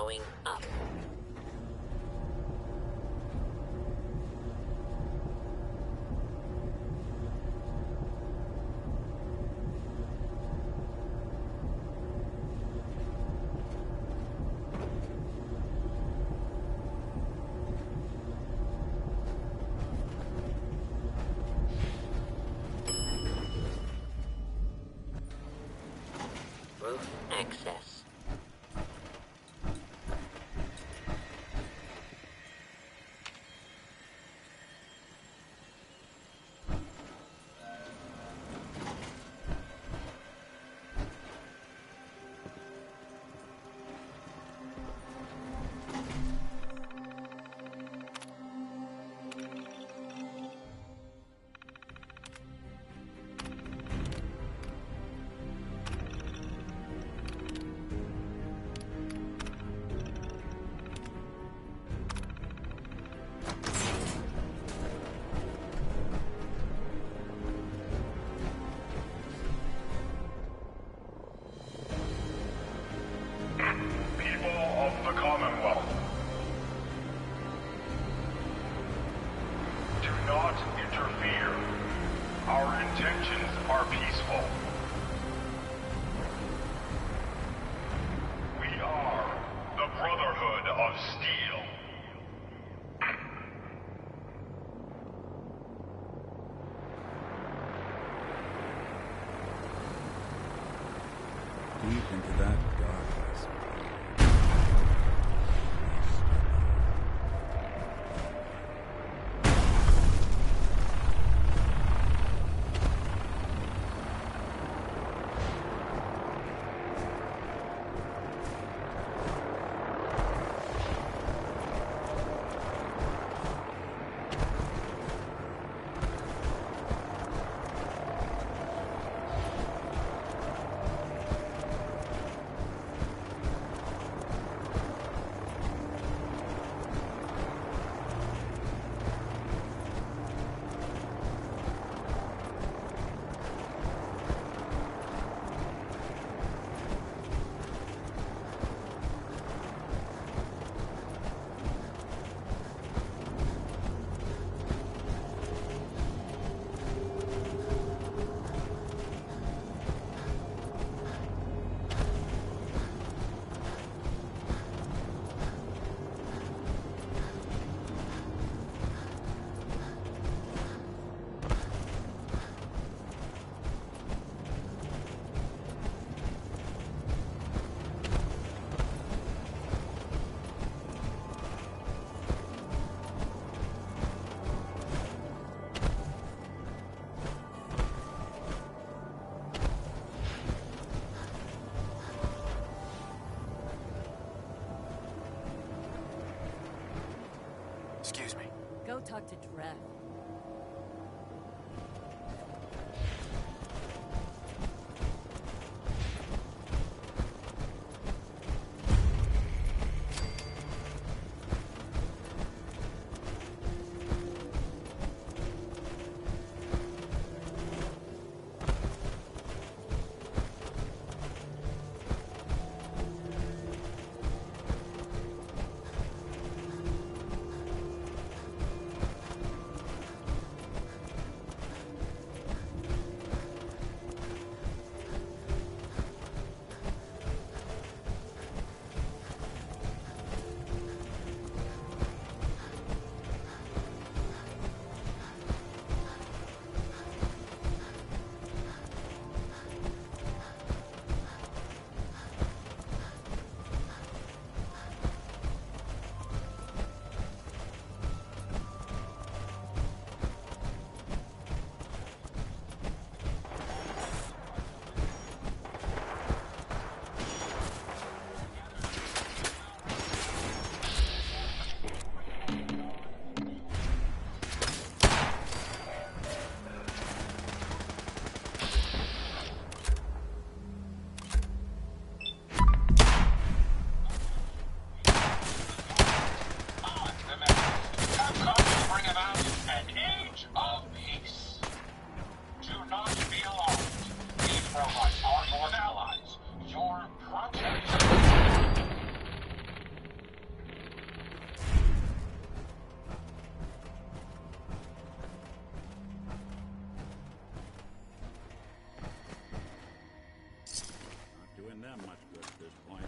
going up. Roof access. People of the Commonwealth, do not interfere. Our intentions are peaceful. We are the Brotherhood of Steel. Deep into that darkness. Excuse me. Go talk to Drek. doing them much good at this point.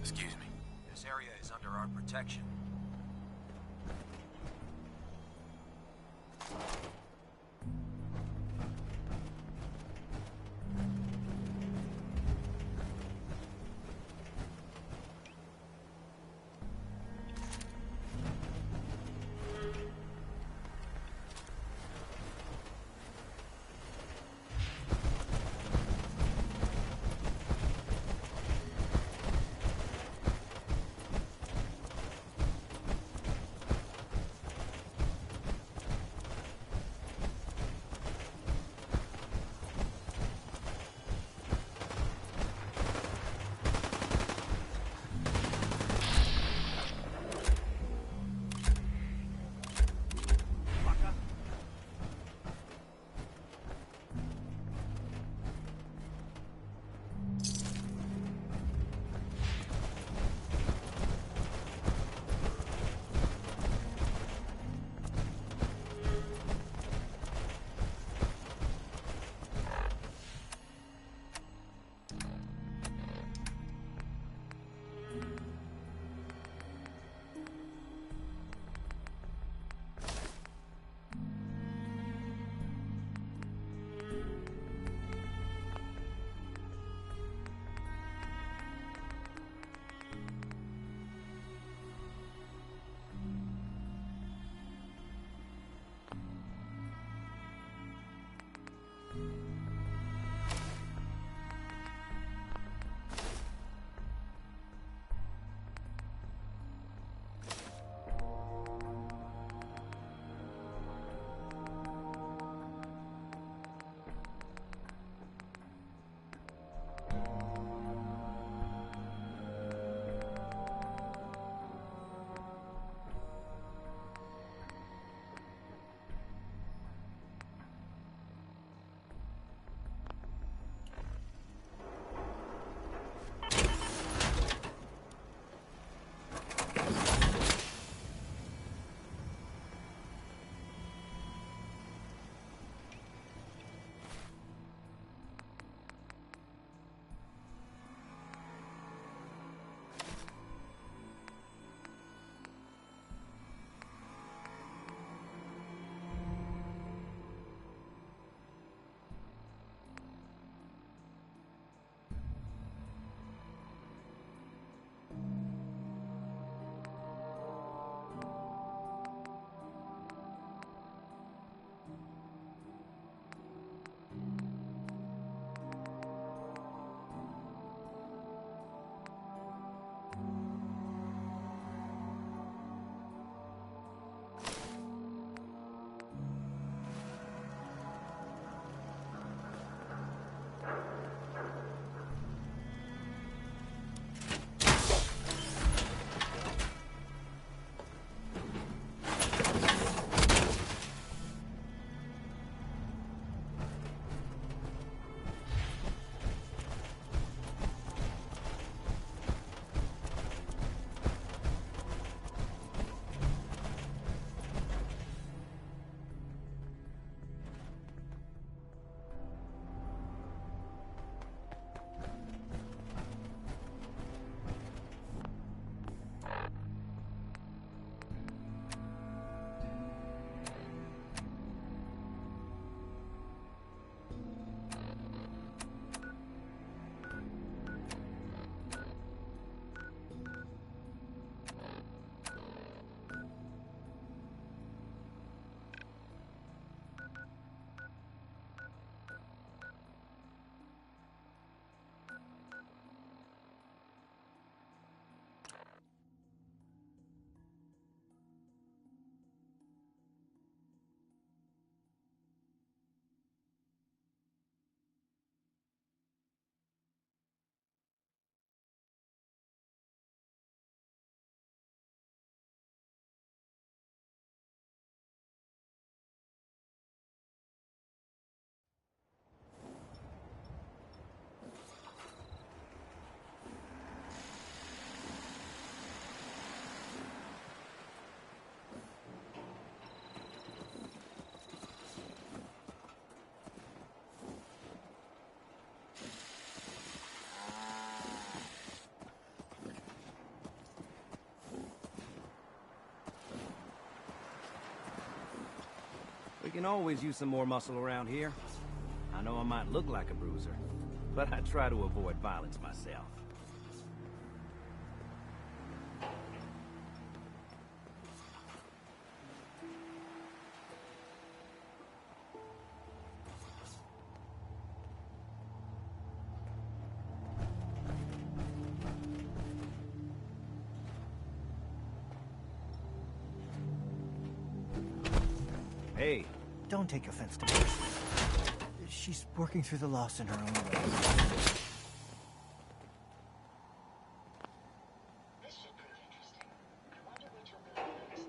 Excuse me. This area is under our protection. can always use some more muscle around here. I know I might look like a bruiser, but I try to avoid violence myself. Hey. Don't take offense to me. She's working through the loss in her own way. This should prove interesting. I wonder which will go next.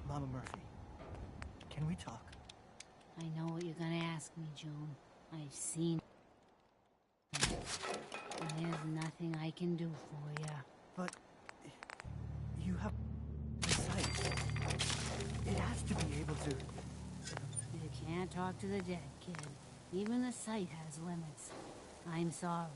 Mama Murphy, can we talk? I know what you're gonna ask me, Joan. I've seen it. And there's nothing I can do for you. But you have the sight. It has to be able to. You can't talk to the dead, kid. Even the sight has limits. I'm sorry.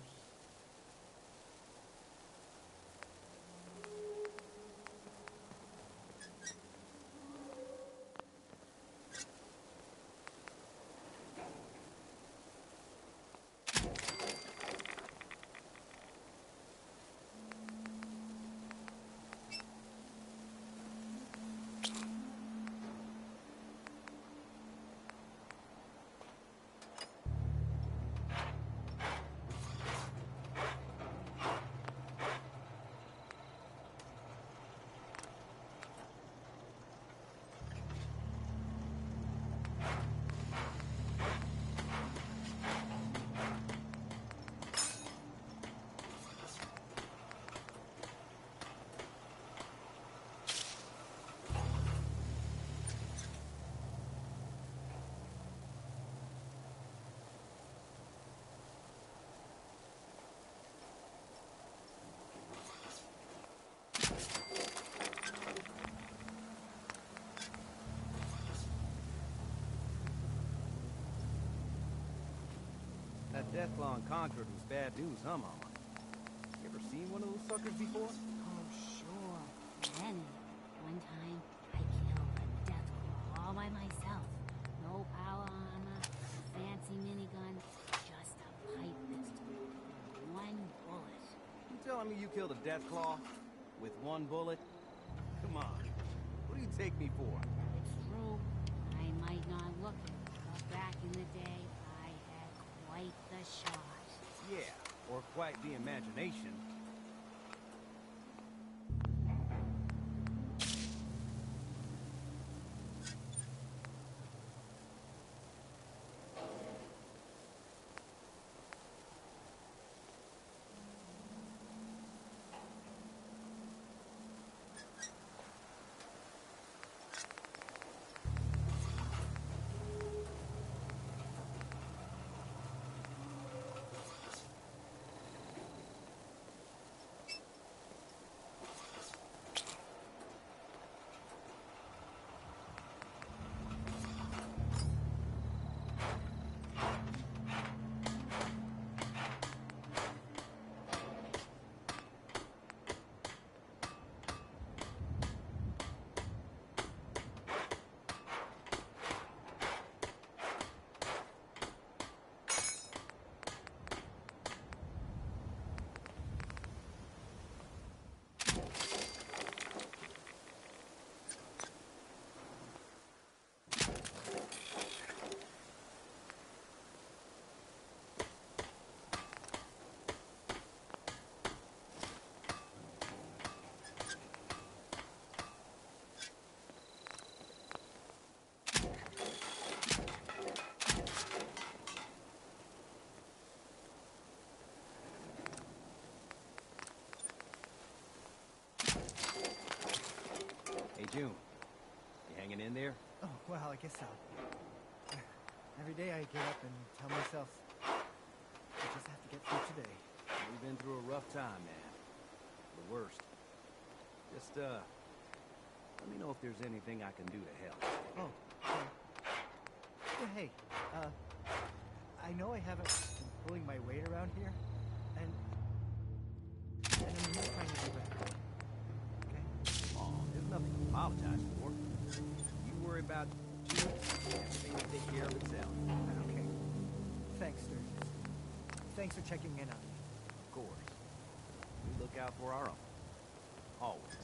That Deathclaw in Concord was bad news, huh, Mama? You ever seen one of those suckers before? Oh, sure. Many. One time, I killed a Deathclaw all by myself. No power armor, fancy minigun, just a pipe pistol. One bullet. You telling me you killed a Deathclaw with one bullet? Come on. What do you take me for? It's not looking, but back in the day, I had quite the shot. Yeah, or quite the imagination. Hey, June. You hanging in there? Oh, well, I guess so. Every day I get up and tell myself, I just have to get through today. We've been through a rough time, man. The worst. Just, let me know if there's anything I can do to help. Oh, yeah, hey, I know I haven't been pulling my weight around here, and I'm not trying to do that. Okay? Oh, there's nothing to apologize for. You worry about you, everything will take care of itself. Okay. Thanks, Sturgis. Thanks for checking in on me. Of course. We look out for our own. Always.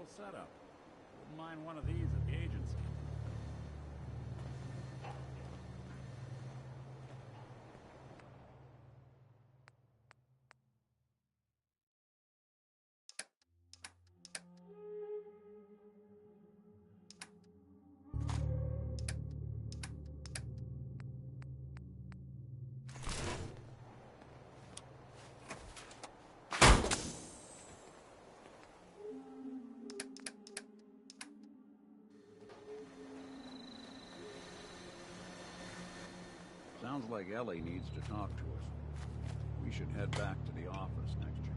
little setup. Wouldn't mind one of these at the agency. Sounds like Ellie needs to talk to us. We should head back to the office next year.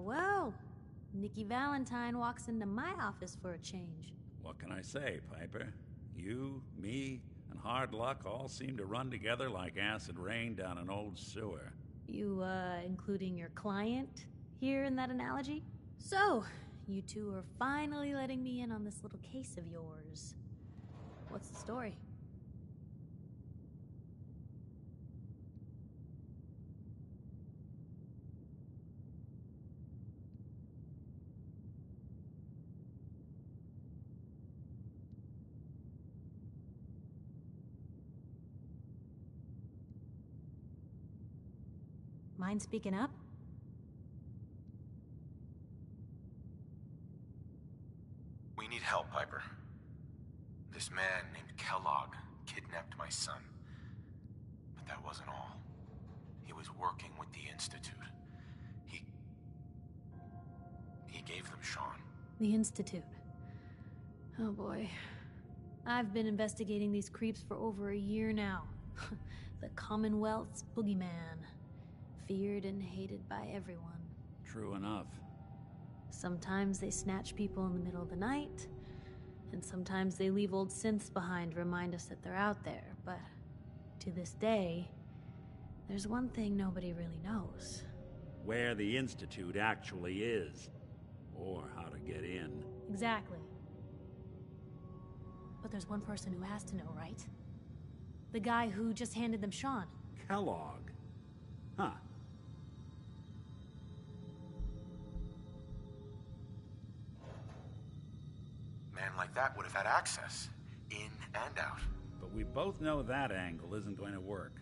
Well. Nikki Valentine walks into my office for a change. What can I say, Piper? You, me, and hard luck all seem to run together like acid rain down an old sewer. You, including your client here in that analogy? So, you two are finally letting me in on this little case of yours. What's the story? Mind speaking up? We need help, Piper. This man named Kellogg kidnapped my son. But that wasn't all. He was working with the Institute. He gave them Sean. The Institute. Oh boy. I've been investigating these creeps for over a year now. The Commonwealth's boogeyman. Feared and hated by everyone. True enough. Sometimes they snatch people in the middle of the night, and sometimes they leave old synths behind to remind us that they're out there, but to this day, there's one thing nobody really knows. Where the Institute actually is. Or how to get in. Exactly. But there's one person who has to know, right? The guy who just handed them Sean. Kellogg. Huh. Man like that would have had access, in and out. But we both know that angle isn't going to work.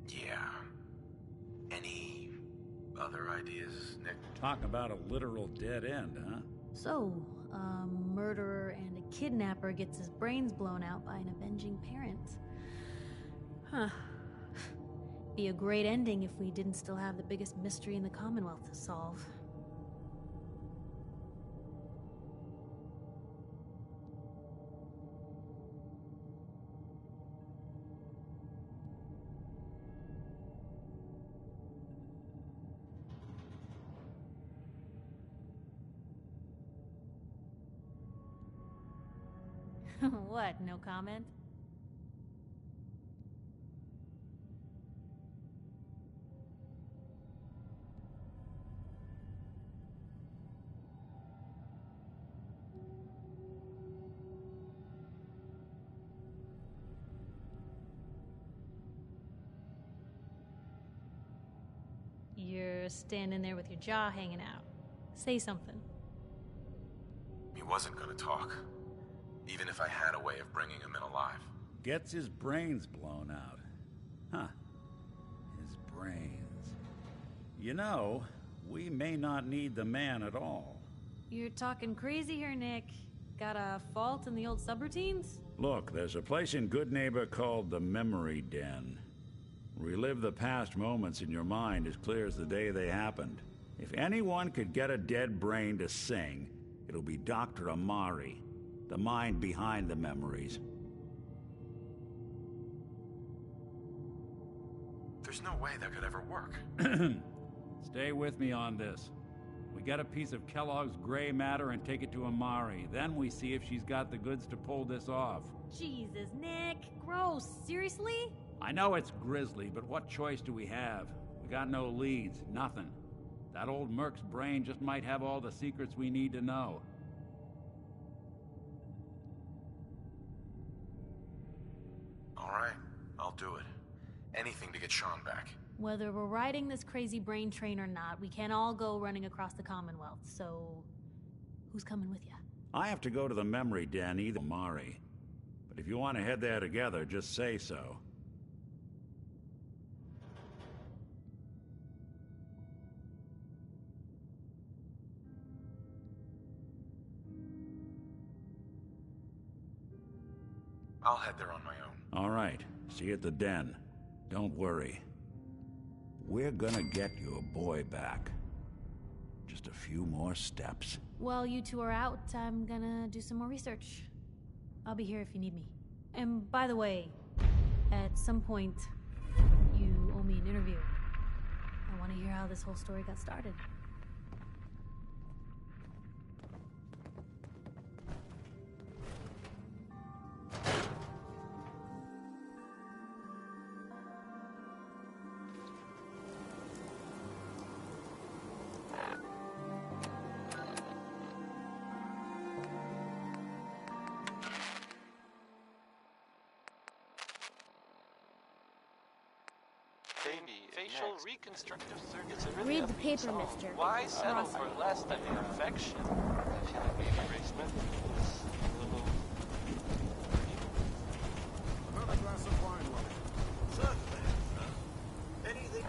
Yeah. Any other ideas, Nick? Talk about a literal dead end, huh? So, a murderer and a kidnapper gets his brains blown out by an avenging parent. Huh. Be a great ending if we didn't still have the biggest mystery in the Commonwealth to solve. What, no comment? You're standing there with your jaw hanging out. Say something. He wasn't gonna talk. Even if I had a way of bringing him in alive. Gets his brains blown out. Huh. His brains. You know, we may not need the man at all. You're talking crazy here, Nick. Got a fault in the old subroutines? Look, there's a place in Good Neighbor called the Memory Den. Relive the past moments in your mind as clear as the day they happened. If anyone could get a dead brain to sing, it'll be Dr. Amari, the mind behind the memories. There's no way that could ever work. Stay with me on this. We get a piece of Kellogg's gray matter and take it to Amari. Then we see if she's got the goods to pull this off. Jesus, Nick. Gross. Seriously? I know it's grisly, but what choice do we have? We got no leads, nothing. That old Merc's brain just might have all the secrets we need to know. All right, I'll do it. Anything to get Sean back. Whether we're riding this crazy brain train or not, we can't all go running across the Commonwealth, so... who's coming with you? I have to go to the Memory Den, either Amari. But if you want to head there together, just say so. I'll head there on my own. All right, see you at the Den. Don't worry. We're gonna get your boy back. Just a few more steps. While you two are out, I'm gonna do some more research. I'll be here if you need me. And by the way, At some point, you owe me an interview. I want to hear how this whole story got started. Facial reconstructive surgery. It's a really Read the upbeat paper, song. mister. Why settle Awesome. for less than perfection? I feel like being basement is a little... Another glass of wine, Willie. Certainly. Anything?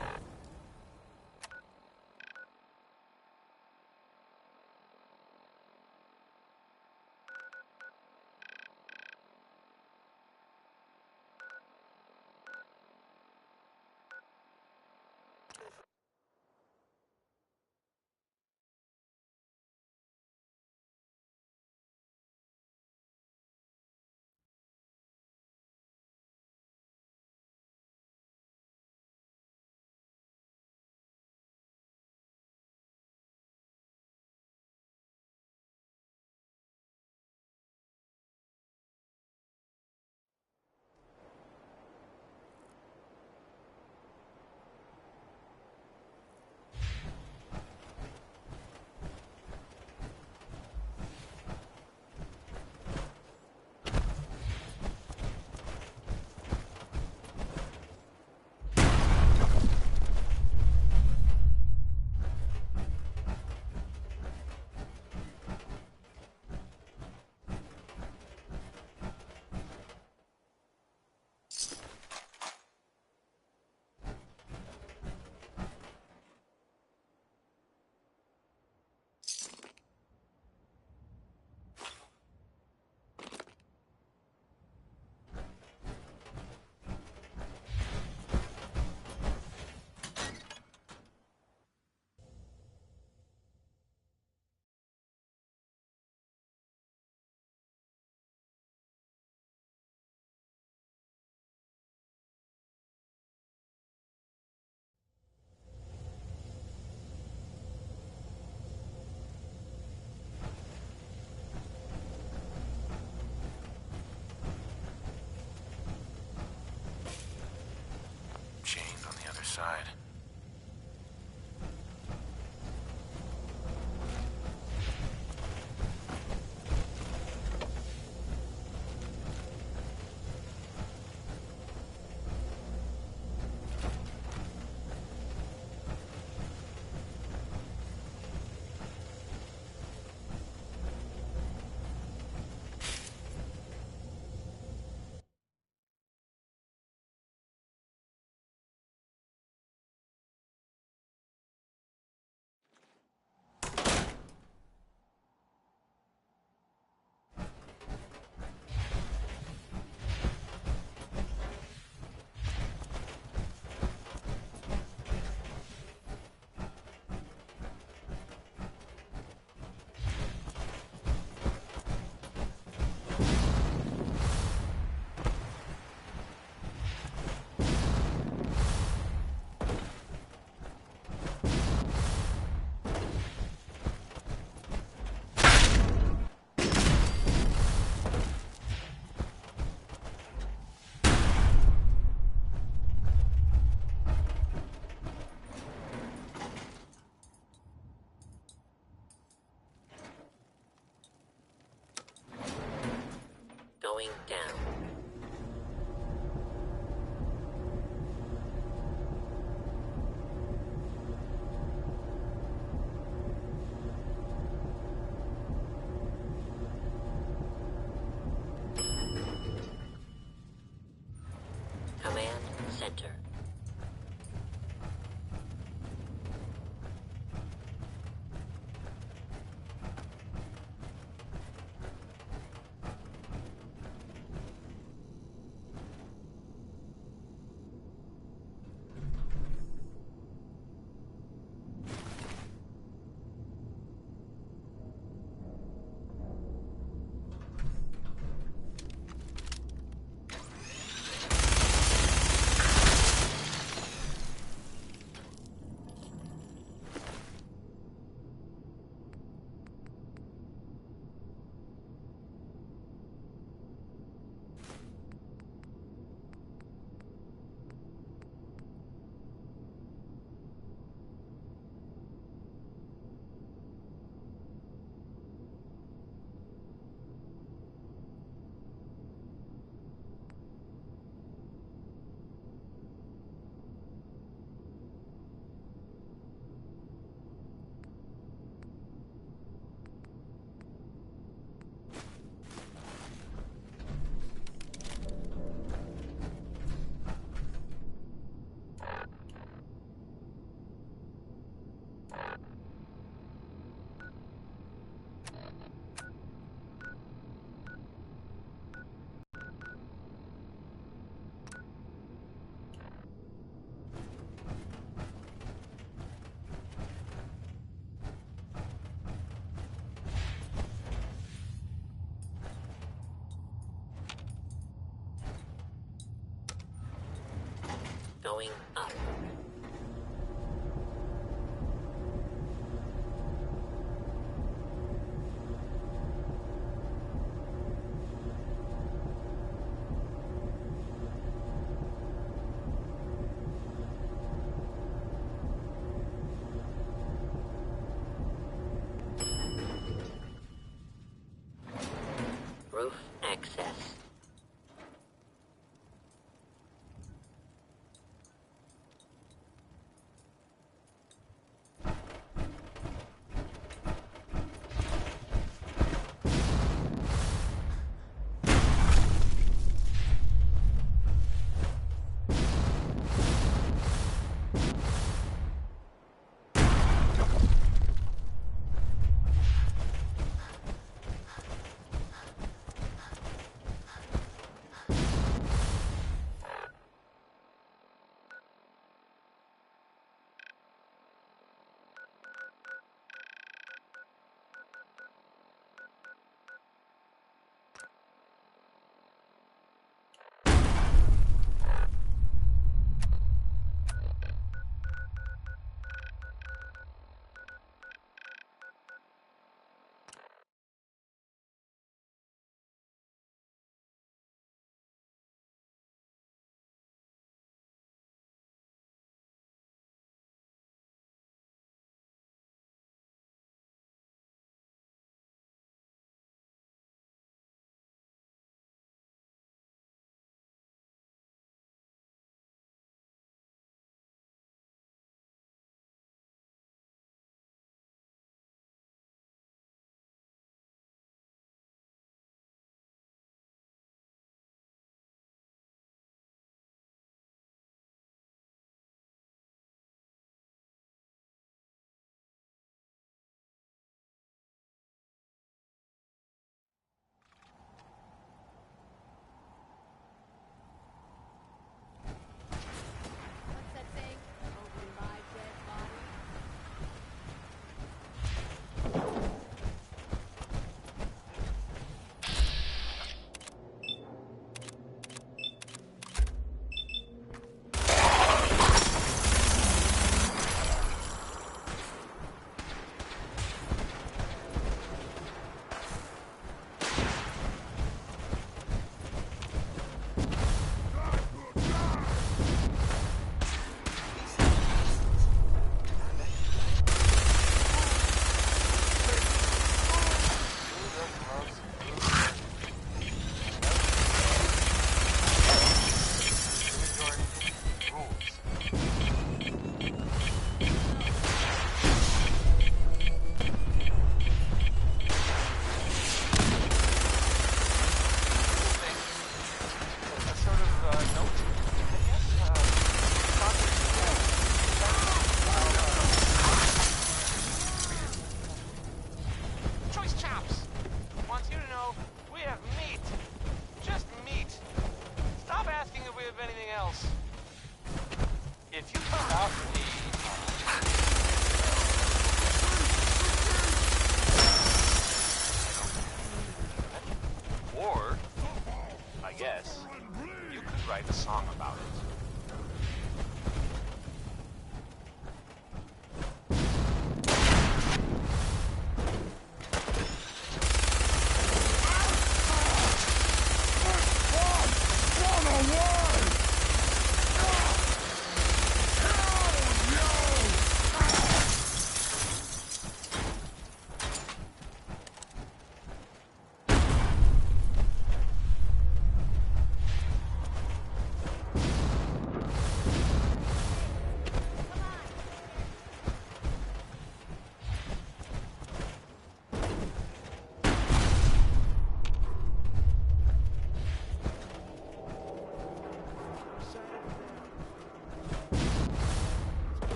Chains on the other side. Going down. Command center. going up. Roof access.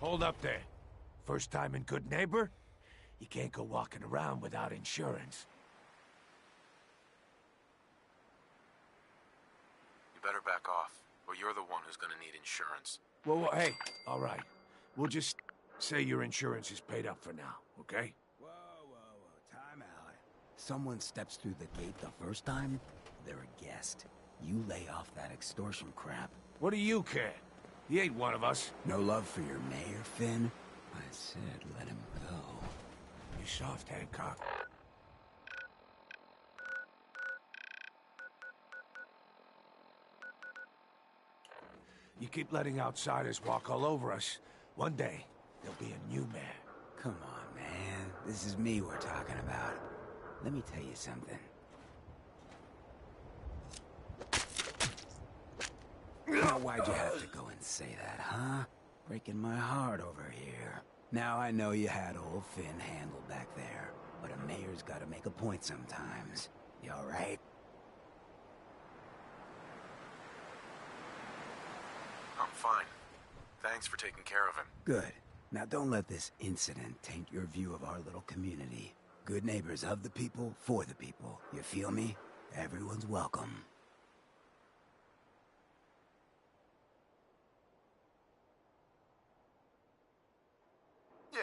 Hold up there. First time in Good Neighbor? You can't go walking around without insurance. You better back off, or you're the one who's gonna need insurance. Well, hey, all right. We'll just say your insurance is paid up for now, okay? Whoa, time out. Someone steps through the gate the first time, they're a guest. You lay off that extortion crap. What do you care? He ain't one of us. No love for your mayor, Finn? I said let him go. You soft, Hancock. You keep letting outsiders walk all over us. One day, there'll be a new mayor. Come on, man. This is me we're talking about. Let me tell you something. Now, why'd you have to go and say that, huh? Breaking my heart over here. Now I know you had old Finn handled back there, but a mayor's gotta make a point sometimes. You alright? I'm fine. Thanks for taking care of him. Good. Now don't let this incident taint your view of our little community. Good neighbors of the people, for the people. You feel me? Everyone's welcome. Yeah,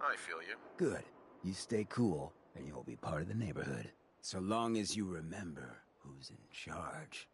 I feel you. Good. You stay cool, and you'll be part of the neighborhood. So long as you remember who's in charge.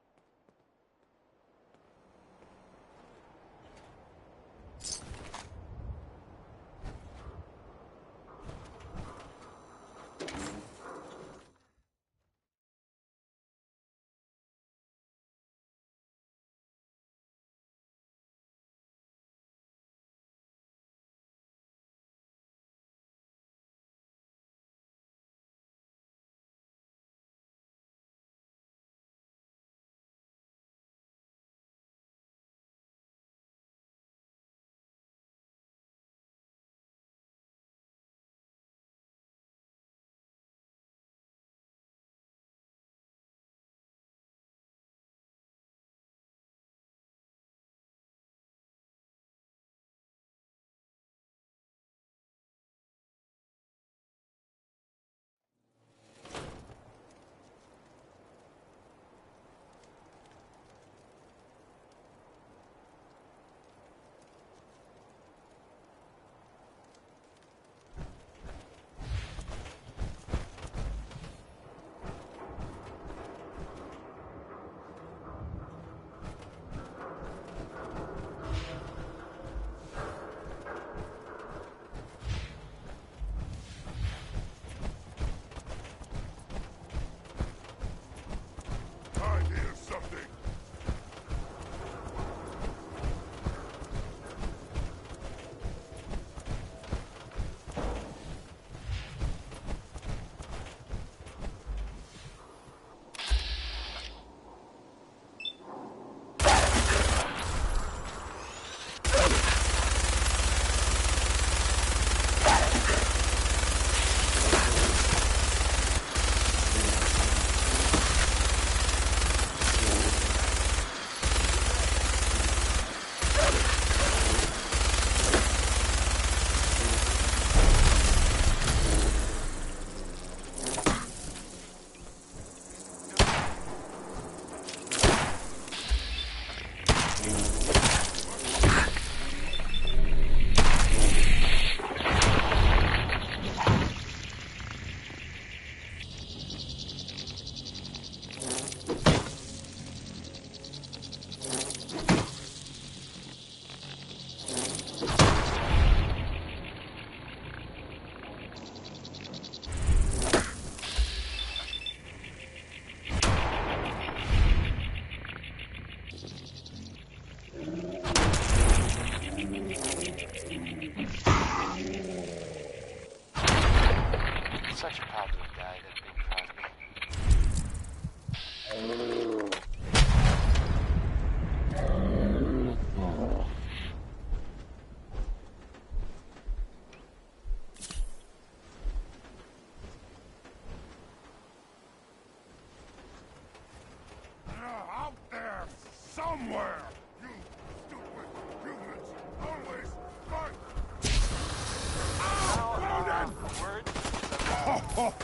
Go ahead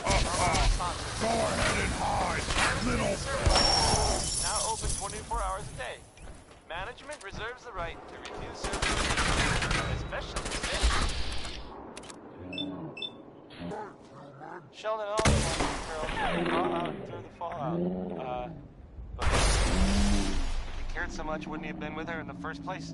and hide, little... Now open 24 hours a day. Management reserves the right to refuse services, especially fish. Sheldon also wants the girl through the fallout. But if he cared so much, wouldn't he have been with her in the first place?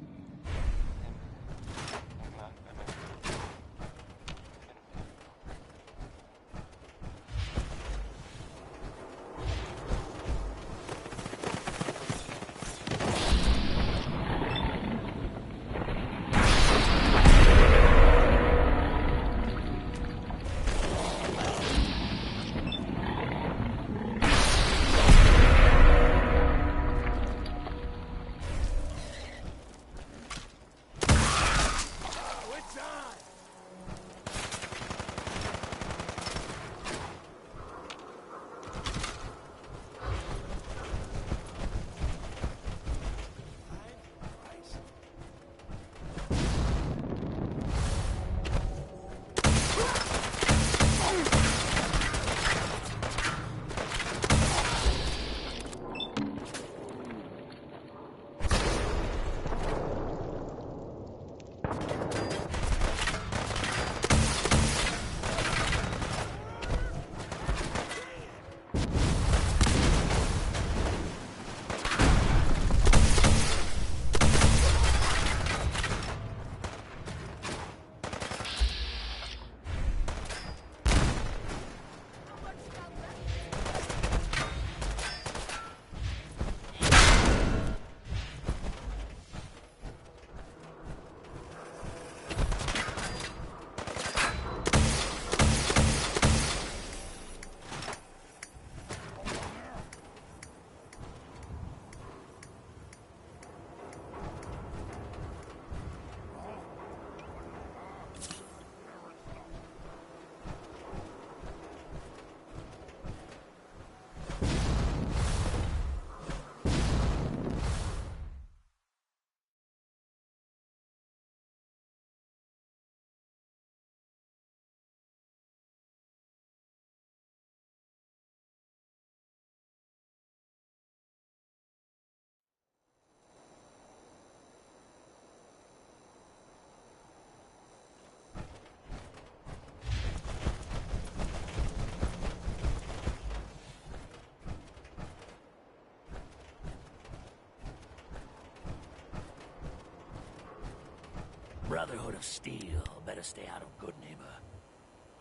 Brotherhood of Steel better stay out of Good Neighbor.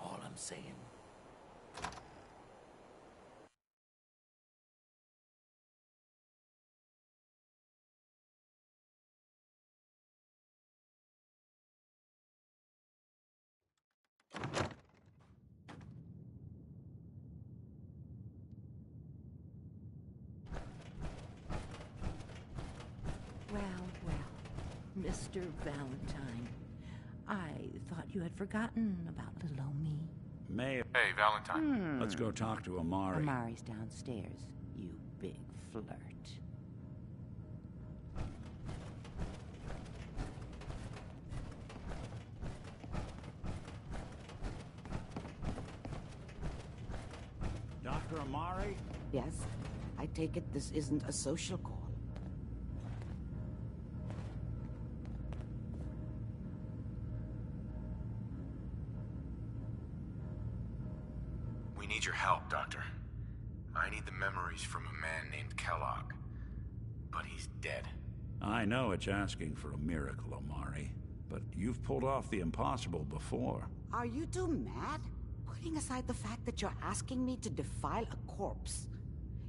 All I'm saying. Well, Mr. Valentine, I thought you had forgotten about little old me. May. Hey, Valentine. Let's go talk to Amari. Amari's downstairs, you big flirt. Dr. Amari? Yes, I take it this isn't a social call. We need your help, Doctor. I need the memories from a man named Kellogg. But he's dead. I know it's asking for a miracle, Amari. But you've pulled off the impossible before. Are you two mad? Putting aside the fact that you're asking me to defile a corpse,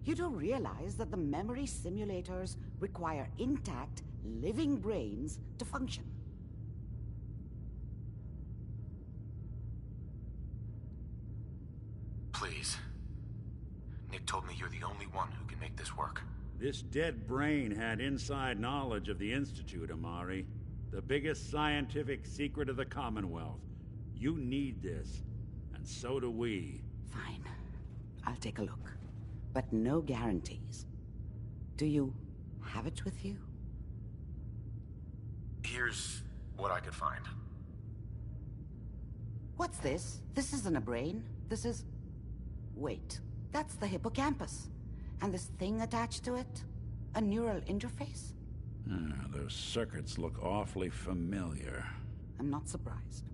you don't realize that the memory simulators require intact, living brains to function. Please. Nick told me you're the only one who can make this work. This dead brain had inside knowledge of the Institute, Amari. The biggest scientific secret of the Commonwealth. You need this, and so do we. Fine. I'll take a look. But no guarantees. Do you have it with you? Here's what I could find. What's this? This isn't a brain. This is Wait, that's the hippocampus. And this thing attached to it? A neural interface? Those circuits look awfully familiar. I'm not surprised.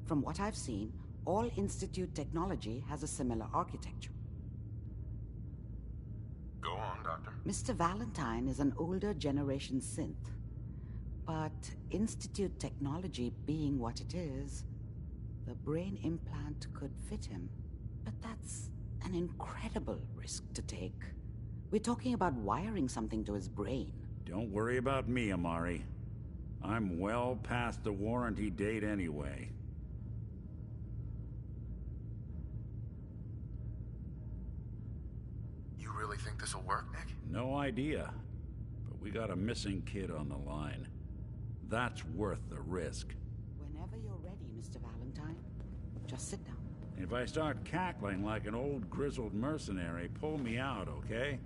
From what I've seen, all Institute technology has a similar architecture. Go on, Doctor. Mr. Valentine is an older generation synth. But Institute technology being what it is, the brain implant could fit him. But that's an incredible risk to take. We're talking about wiring something to his brain. Don't worry about me, Amari. I'm well past the warranty date anyway. You really think this'll work, Nick? No idea. But we got a missing kid on the line. That's worth the risk. Whenever you're ready, Mr. Valentine, just sit down. If I start cackling like an old grizzled mercenary, pull me out, okay?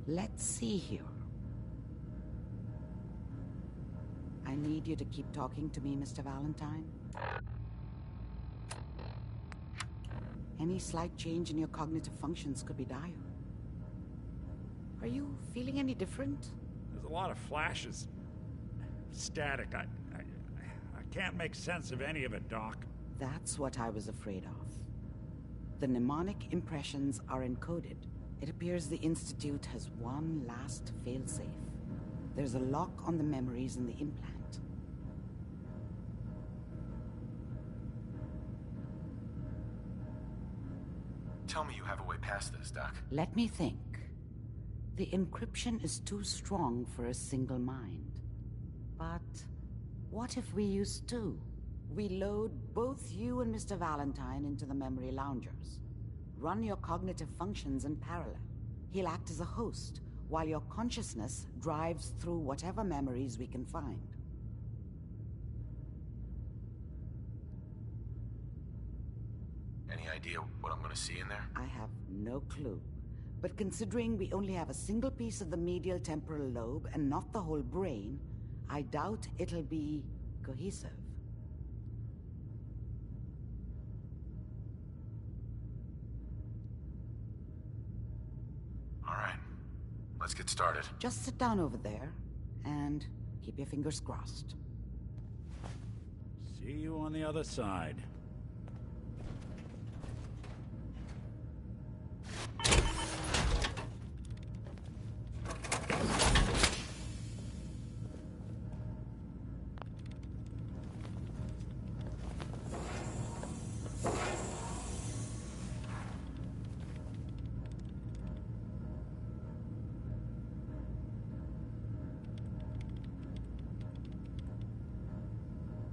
Let's see here. I need you to keep talking to me, Mr. Valentine. Any slight change in your cognitive functions could be dire. Are you feeling any different? There's a lot of flashes. Static. I can't make sense of any of it, Doc. That's what I was afraid of. The mnemonic impressions are encoded. It appears the Institute has one last failsafe. There's a lock on the memories in the implant. Tell me you have a way past this, Doc. Let me think. The encryption is too strong for a single mind. But what if we use two? We load both you and Mr. Valentine into the memory loungers. Run your cognitive functions in parallel. He'll act as a host, while your consciousness drives through whatever memories we can find. Any idea what I'm gonna see in there? I have no clue. But considering we only have a single piece of the medial temporal lobe and not the whole brain, I doubt it'll be cohesive. All right, let's get started. Just sit down over there and keep your fingers crossed. See you on the other side.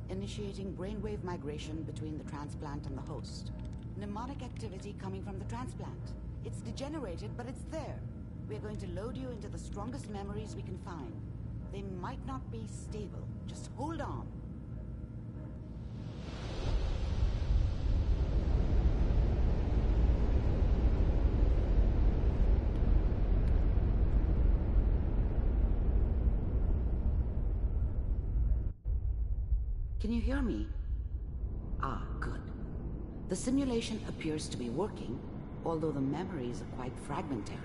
Initiating brainwave migration between the transplant and the host. Mnemonic activity coming from the transplant. It's degenerated, but it's there. We're going to load you into the strongest memories we can find. They might not be stable. Just hold on. Can you hear me? Ah, good. The simulation appears to be working, although the memories are quite fragmentary.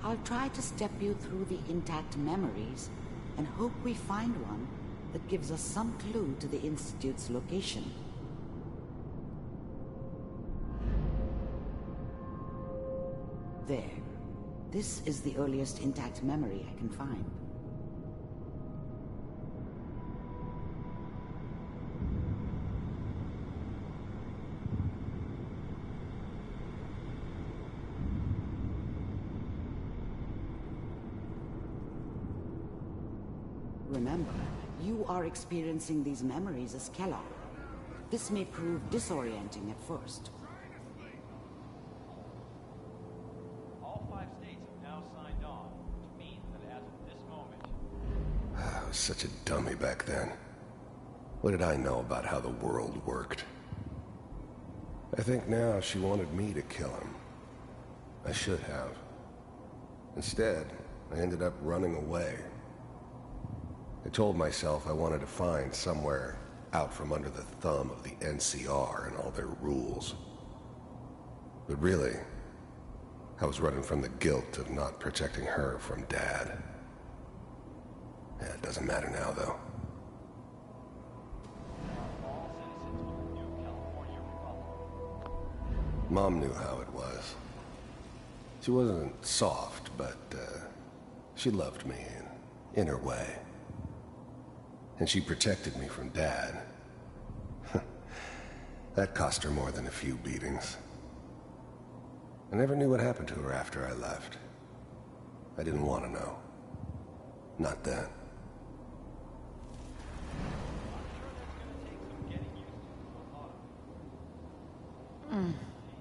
I'll try to step you through the intact memories and hope we find one that gives us some clue to the Institute's location. There. This is the earliest intact memory I can find. Remember, you are experiencing these memories as Kellogg. This may prove disorienting at first. All 5 states have now signed on, which means that as of this moment... I was such a dummy back then. What did I know about how the world worked? I think now she wanted me to kill him. I should have. Instead, I ended up running away. I told myself I wanted to find somewhere out from under the thumb of the NCR and all their rules. But really, I was running from the guilt of not protecting her from Dad. Yeah, it doesn't matter now, though. Mom knew how it was. She wasn't soft, but she loved me in her way. And she protected me from Dad. That cost her more than a few beatings. I never knew what happened to her after I left. I didn't want to know. Not then.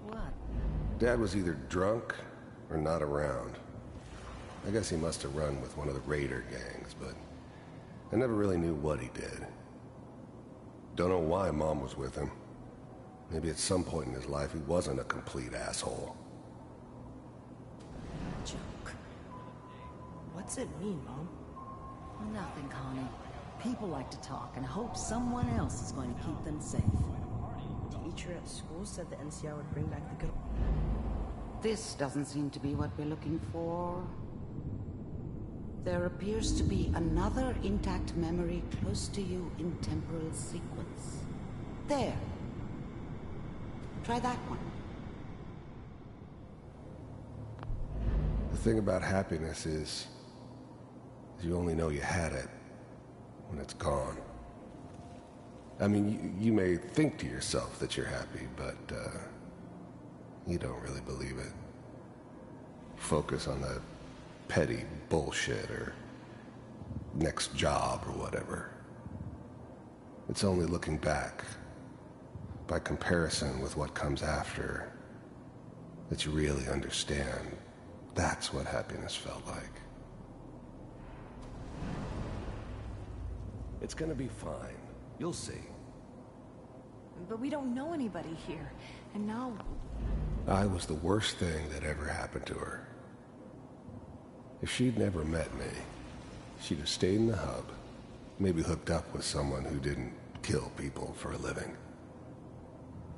What? Dad was either drunk or not around. I guess he must have run with one of the raider gangs, but I never really knew what he did. Don't know why Mom was with him. Maybe at some point in his life he wasn't a complete asshole. Joke. What's it mean, Mom? Nothing, Connie. People like to talk and hope someone else is going to keep them safe. Teacher at school said the NCR would bring back the good... This doesn't seem to be what we're looking for. There appears to be another intact memory close to you in temporal sequence. There. Try that one. The thing about happiness is you only know you had it when it's gone. I mean, you may think to yourself that you're happy, but you don't really believe it. Focus on the petty bullshit or next job or whatever. It's only looking back, by comparison with what comes after, that you really understand that's what happiness felt like. It's gonna be fine. You'll see. But we don't know anybody here, and now... I was the worst thing that ever happened to her. If she'd never met me, she'd have stayed in the hub, maybe hooked up with someone who didn't kill people for a living.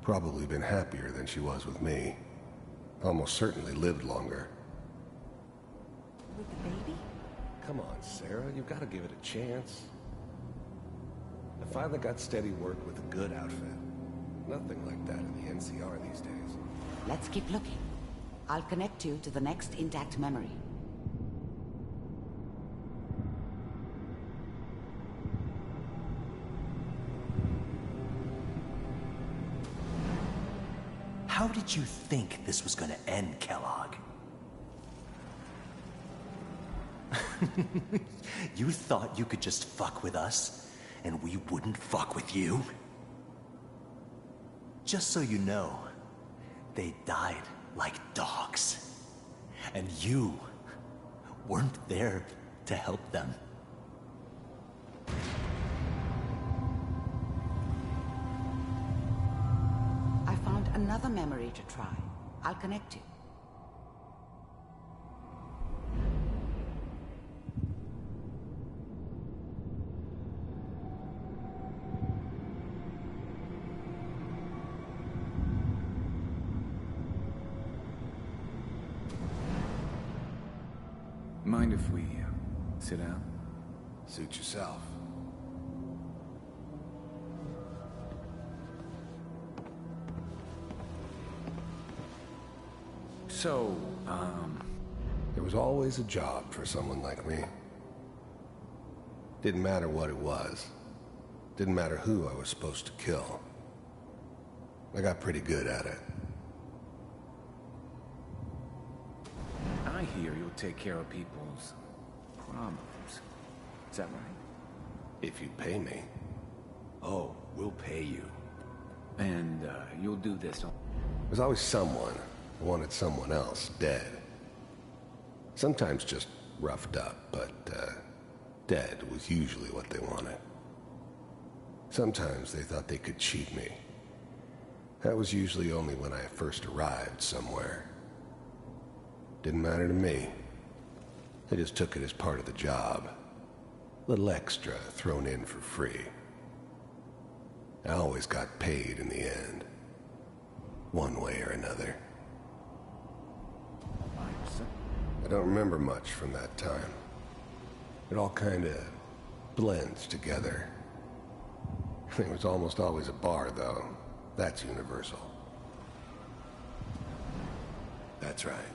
Probably been happier than she was with me. Almost certainly lived longer. With the baby? Come on, Sarah, you've got to give it a chance. I finally got steady work with a good outfit. Nothing like that in the NCR these days. Let's keep looking. I'll connect you to the next intact memory. How did you think this was gonna end, Kellogg? You thought you could just fuck with us, and we wouldn't fuck with you? Just so you know, they died like dogs. And you weren't there to help them. I found another memory to try. I'll connect you. Mind if we sit down? Suit yourself. So, There was always a job for someone like me. Didn't matter what it was. Didn't matter who I was supposed to kill. I got pretty good at it. I hear you'll take care of people's problems. Is that right? If you'd pay me. Oh, we'll pay you. And, you'll do this on... There's always someone who wanted someone else dead. Sometimes just roughed up, but, dead was usually what they wanted. Sometimes they thought they could cheat me. That was usually only when I first arrived somewhere. Didn't matter to me. I just took it as part of the job. Little extra thrown in for free. I always got paid in the end. One way or another. I don't remember much from that time. It all kinda blends together. There was almost always a bar, though. That's universal. That's right.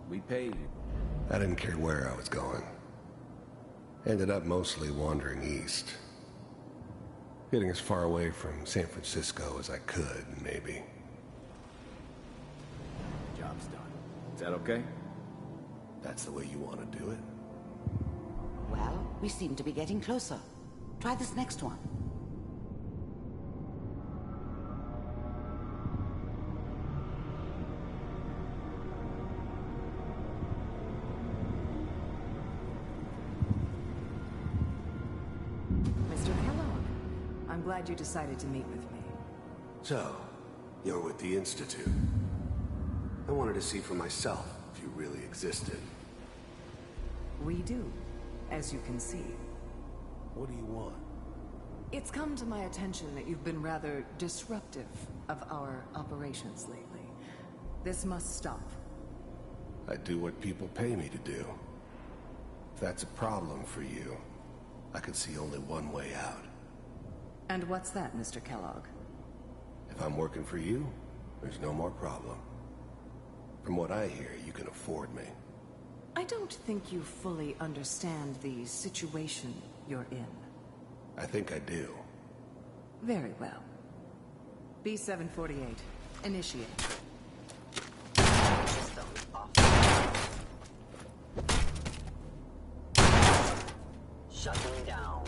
We paid you. I didn't care where I was going. Ended up mostly wandering east. Getting as far away from San Francisco as I could, maybe. Job's done. Is that okay? That's the way you want to do it? Well, we seem to be getting closer. Try this next one. Mr. Kellogg, I'm glad you decided to meet with me. So, you're with the Institute. I wanted to see for myself if you really existed. We do, as you can see. What do you want? It's come to my attention that you've been rather disruptive of our operations lately. This must stop. I do what people pay me to do. If that's a problem for you, I could see only one way out. And what's that, Mr. Kellogg? If I'm working for you, there's no more problem. From what I hear, you can afford me. I don't think you fully understand the situation you're in. I think I do. Very well. B-748, initiate. Shutting down.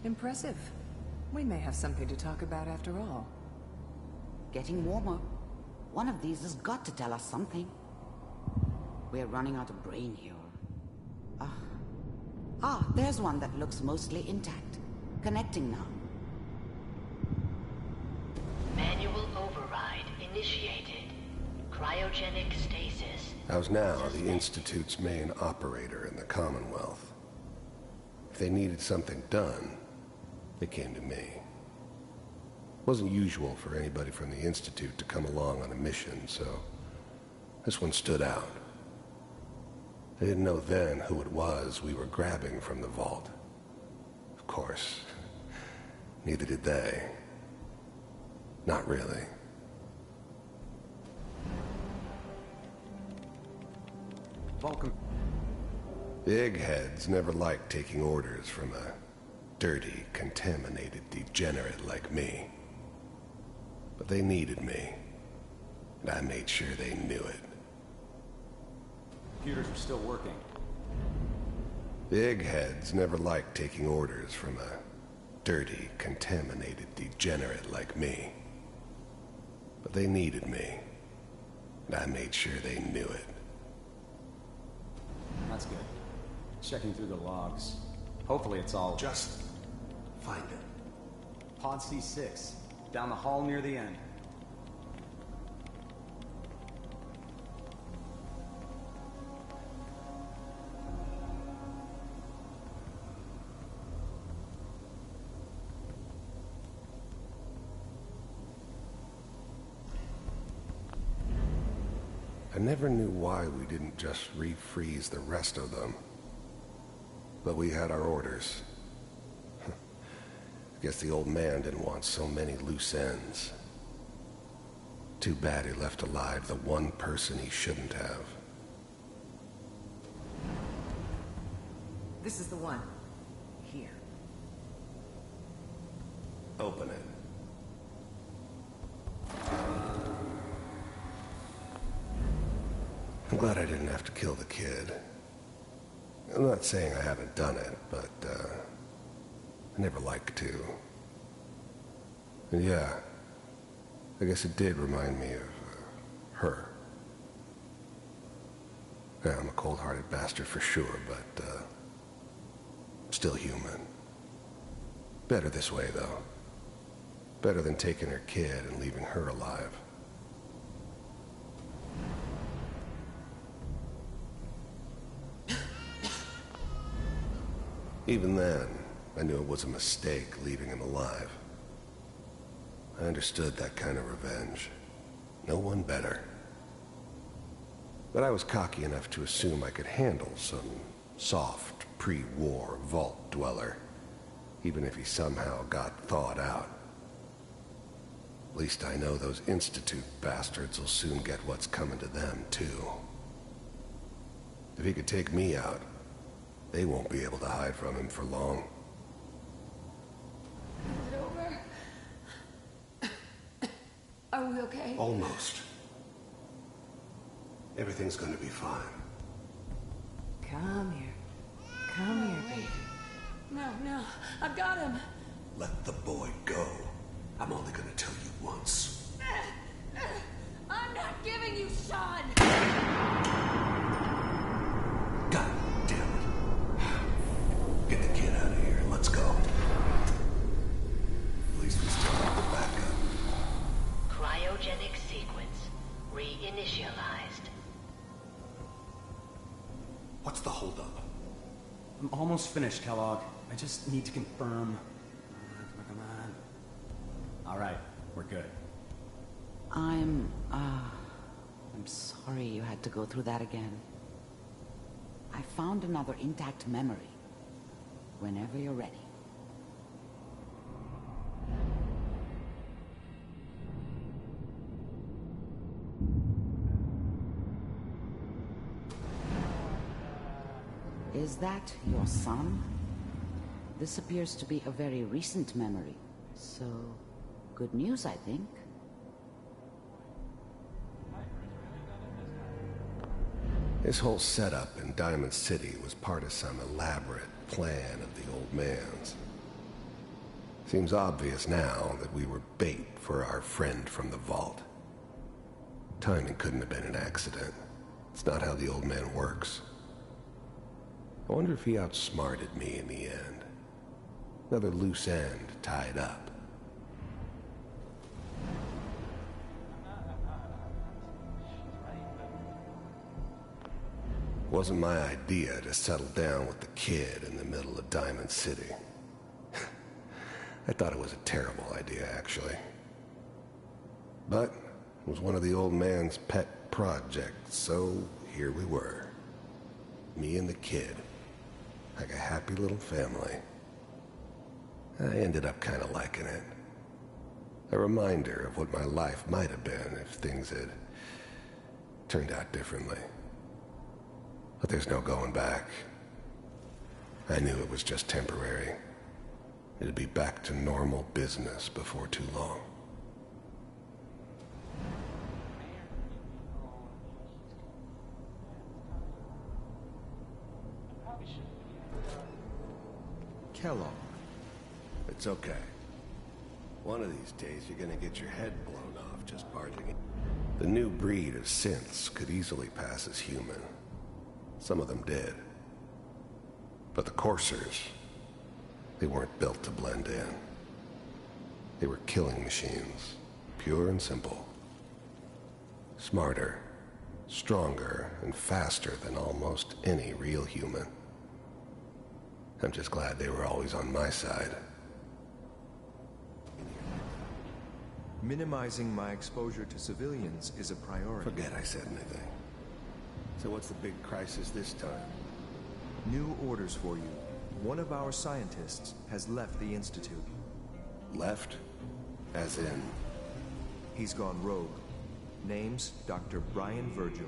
Impressive. We may have something to talk about after all. Getting warmer. One of these has got to tell us something. We're running out of brain here. There's one that looks mostly intact. Connecting now. Manual override initiated. Cryogenic stasis. How's now the Institute's main operator in the Commonwealth? If they needed something done, they came to me. Wasn't usual for anybody from the Institute to come along on a mission, so this one stood out. I didn't know then who it was we were grabbing from the vault. Of course, neither did they. Not really. Welcome. Big heads never liked taking orders from a dirty, contaminated degenerate like me. But they needed me, and I made sure they knew it. Computers are still working. Big heads never liked taking orders from a dirty, contaminated degenerate like me. But they needed me, and I made sure they knew it. That's good. Checking through the logs. Hopefully it's all... Just find it. Pod C6. Down the hall near the end. I never knew why we didn't just refreeze the rest of them. But we had our orders. Guess the old man didn't want so many loose ends. Too bad he left alive the one person he shouldn't have. This is the one. Here. Open it. I'm glad I didn't have to kill the kid. I'm not saying I haven't done it, but, I never liked to. And yeah, I guess it did remind me of, her. Yeah, I'm a cold-hearted bastard for sure, but, still human. Better this way, though. Better than taking her kid and leaving her alive. Even then, I knew it was a mistake leaving him alive. I understood that kind of revenge. No one better. But I was cocky enough to assume I could handle some soft, pre-war vault dweller, even if he somehow got thawed out. At least I know those Institute bastards will soon get what's coming to them, too. If he could take me out, they won't be able to hide from him for long. Is it over? Are we okay? Almost. Everything's gonna be fine. Come here. Come here, baby. No, I've got him. Let the boy go. I'm only gonna tell you once. I'm not giving you Sean! God damn it. Get the kid out of here and let's go. At least we still have the backup. Cryogenic sequence reinitialized. What's the holdup? I'm almost finished, Kellogg. I just need to confirm. Come on. All right, we're good. I'm sorry you had to go through that again. I found another intact memory. Whenever you're ready. Is that your son? This appears to be a very recent memory, so good news, I think. This whole setup in Diamond City was part of some elaborate plan of the old man's. Seems obvious now that we were bait for our friend from the vault. Timing couldn't have been an accident. It's not how the old man works. I wonder if he outsmarted me in the end. Another loose end tied up. Wasn't my idea to settle down with the kid in the middle of Diamond City. I thought it was a terrible idea, actually. But it was one of the old man's pet projects, so here we were. Me and the kid. Like a happy little family. I ended up kind of liking it. A reminder of what my life might have been if things had turned out differently. But there's no going back. I knew it was just temporary. It'd be back to normal business before too long. Kellogg. It's okay. One of these days you're gonna get your head blown off just barging in. The new breed of synths could easily pass as human. Some of them did. But the coursers, they weren't built to blend in. They were killing machines, pure and simple. Smarter, stronger, and faster than almost any real human. I'm just glad they were always on my side. Minimizing my exposure to civilians is a priority. Forget I said anything. So what's the big crisis this time? New orders for you. One of our scientists has left the Institute. Left? As in? He's gone rogue. Name's Dr. Brian Virgil.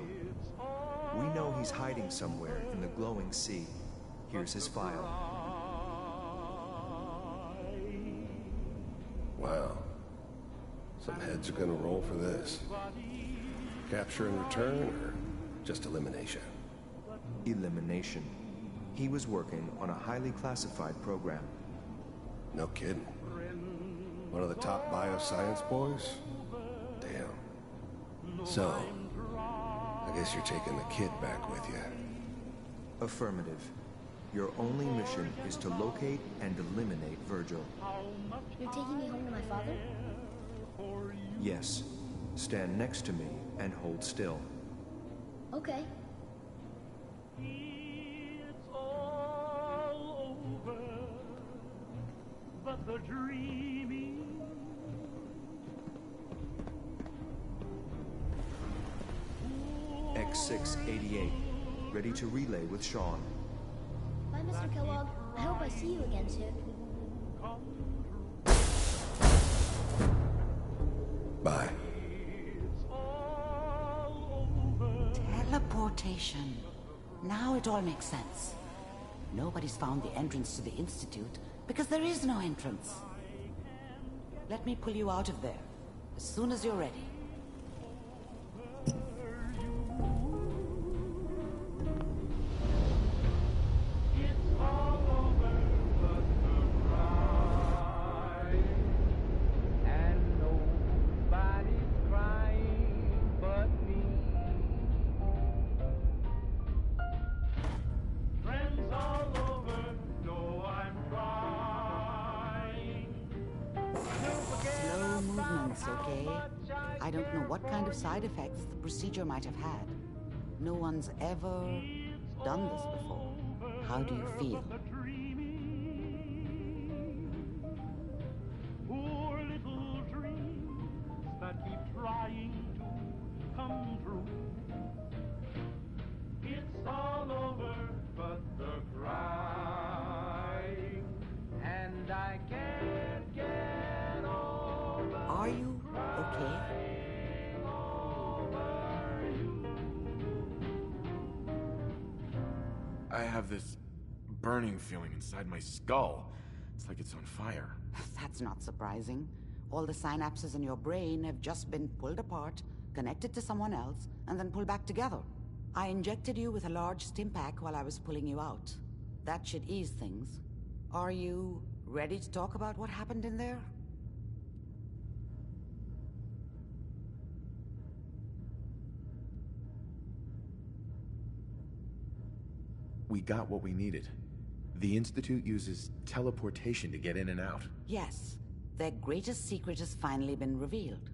We know he's hiding somewhere in the glowing sea. Here's his file. Wow. Some heads are gonna roll for this. Capture and return, or just elimination? Elimination. He was working on a highly classified program. No kidding. One of the top bioscience boys? Damn. So, I guess you're taking the kid back with you. Affirmative. Your only mission is to locate and eliminate Virgil. You're taking me home to my father? Yes. Stand next to me and hold still. Okay. It's all over, but the dreaming. 0688. Ready to relay with Sean. Bye, Mr. Kellogg. I hope I see you again soon. Bye. Teleportation. Now it all makes sense. Nobody's found the entrance to the Institute because there is no entrance. Let me pull you out of there as soon as you're ready. Okay? I don't know what kind of side effects the procedure might have had. No one's ever done this before. How do you feel? Poor little dreams that keep trying to come true. It's all over but the crying, and I can't get over. Are you okay? I have this burning feeling inside my skull. It's like it's on fire. That's not surprising. All the synapses in your brain have just been pulled apart, connected to someone else, and then pulled back together. I injected you with a large stim pack while I was pulling you out. That should ease things. Are you ready to talk about what happened in there? We got what we needed. The Institute uses teleportation to get in and out. Yes, their greatest secret has finally been revealed.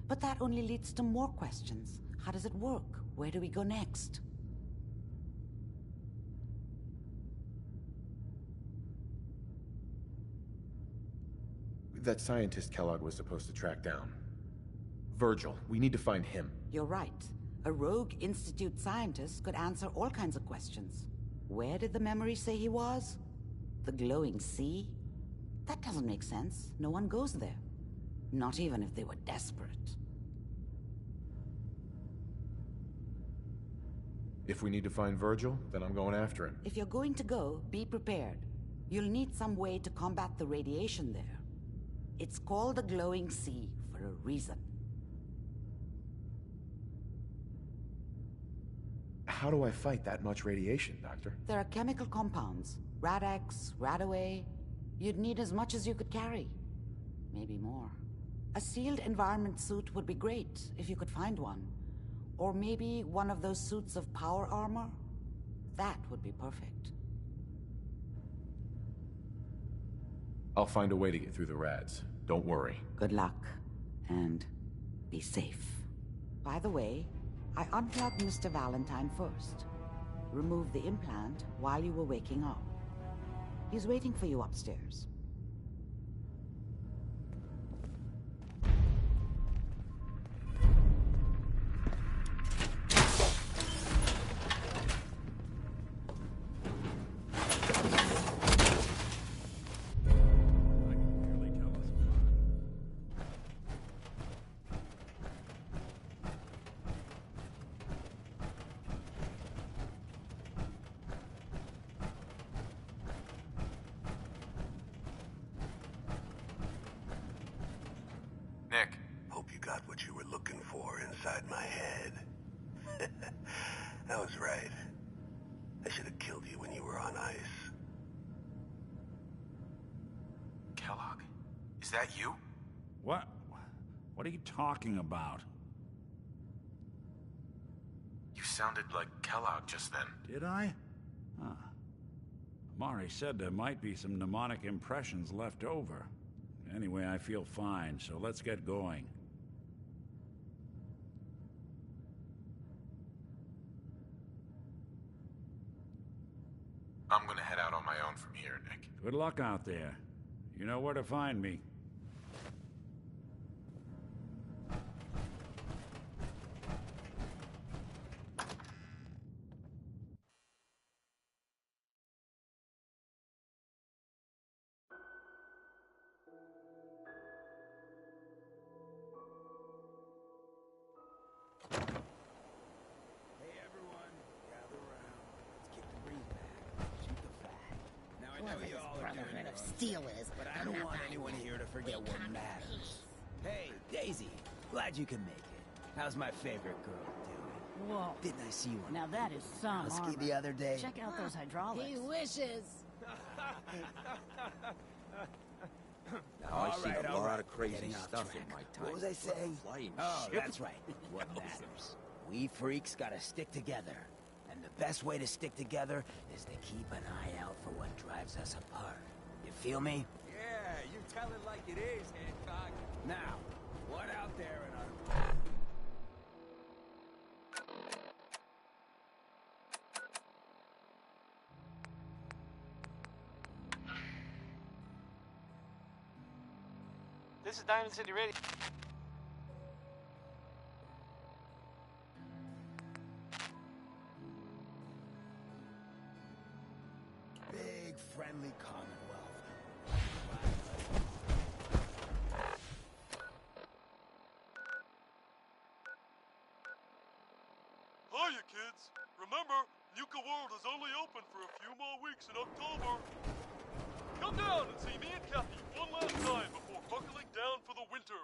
But that only leads to more questions. How does it work? Where do we go next? That scientist Kellogg was supposed to track down. Virgil, we need to find him. You're right. A rogue Institute scientist could answer all kinds of questions. Where did the memory say he was? The glowing sea? That doesn't make sense. No one goes there. Not even if they were desperate. If we need to find Virgil, then I'm going after him. If you're going to go, be prepared. You'll need some way to combat the radiation there. It's called the glowing sea for a reason. How do I fight that much radiation, Doctor? There are chemical compounds. Rad-X, Radaway. You'd need as much as you could carry. Maybe more. A sealed environment suit would be great, if you could find one. Or maybe one of those suits of power armor? That would be perfect. I'll find a way to get through the rads. Don't worry. Good luck. And be safe. By the way, I unplugged Mr. Valentine first. Removed the implant while you were waking up. He's waiting for you upstairs. Nick. Hope you got what you were looking for inside my head. I was right. I should have killed you when you were on ice. Kellogg, is that you? What? What are you talking about? You sounded like Kellogg just then. Did I? Huh. Amari said there might be some mnemonic impressions left over. Anyway, I feel fine, so let's get going. I'm gonna head out on my own from here, Nick. Good luck out there. You know where to find me. deal is. But I don't want anyone here to forget what matters. Hey, Daisy. Glad you can make it. How's my favorite girl doing? Whoa. Didn't I see you on Now that is some Husky armor. the other day? Check out those hydraulics. He wishes. Now I see a lot of crazy Getting off stuff track. in my time. What was I saying? Flying Oh, ship. that's right. What matters. We freaks gotta stick together. And the best way to stick together is to keep an eye out for what drives us apart. You feel me? Yeah, you tell it like it is, Hancock. Now, what out there in our... This is Diamond City Radio. Big, friendly Commonwealth. Hiya, kids. Remember, Nuka World is only open for a few more weeks in October. Come down and see me and Kathy one last time before buckling down for the winter.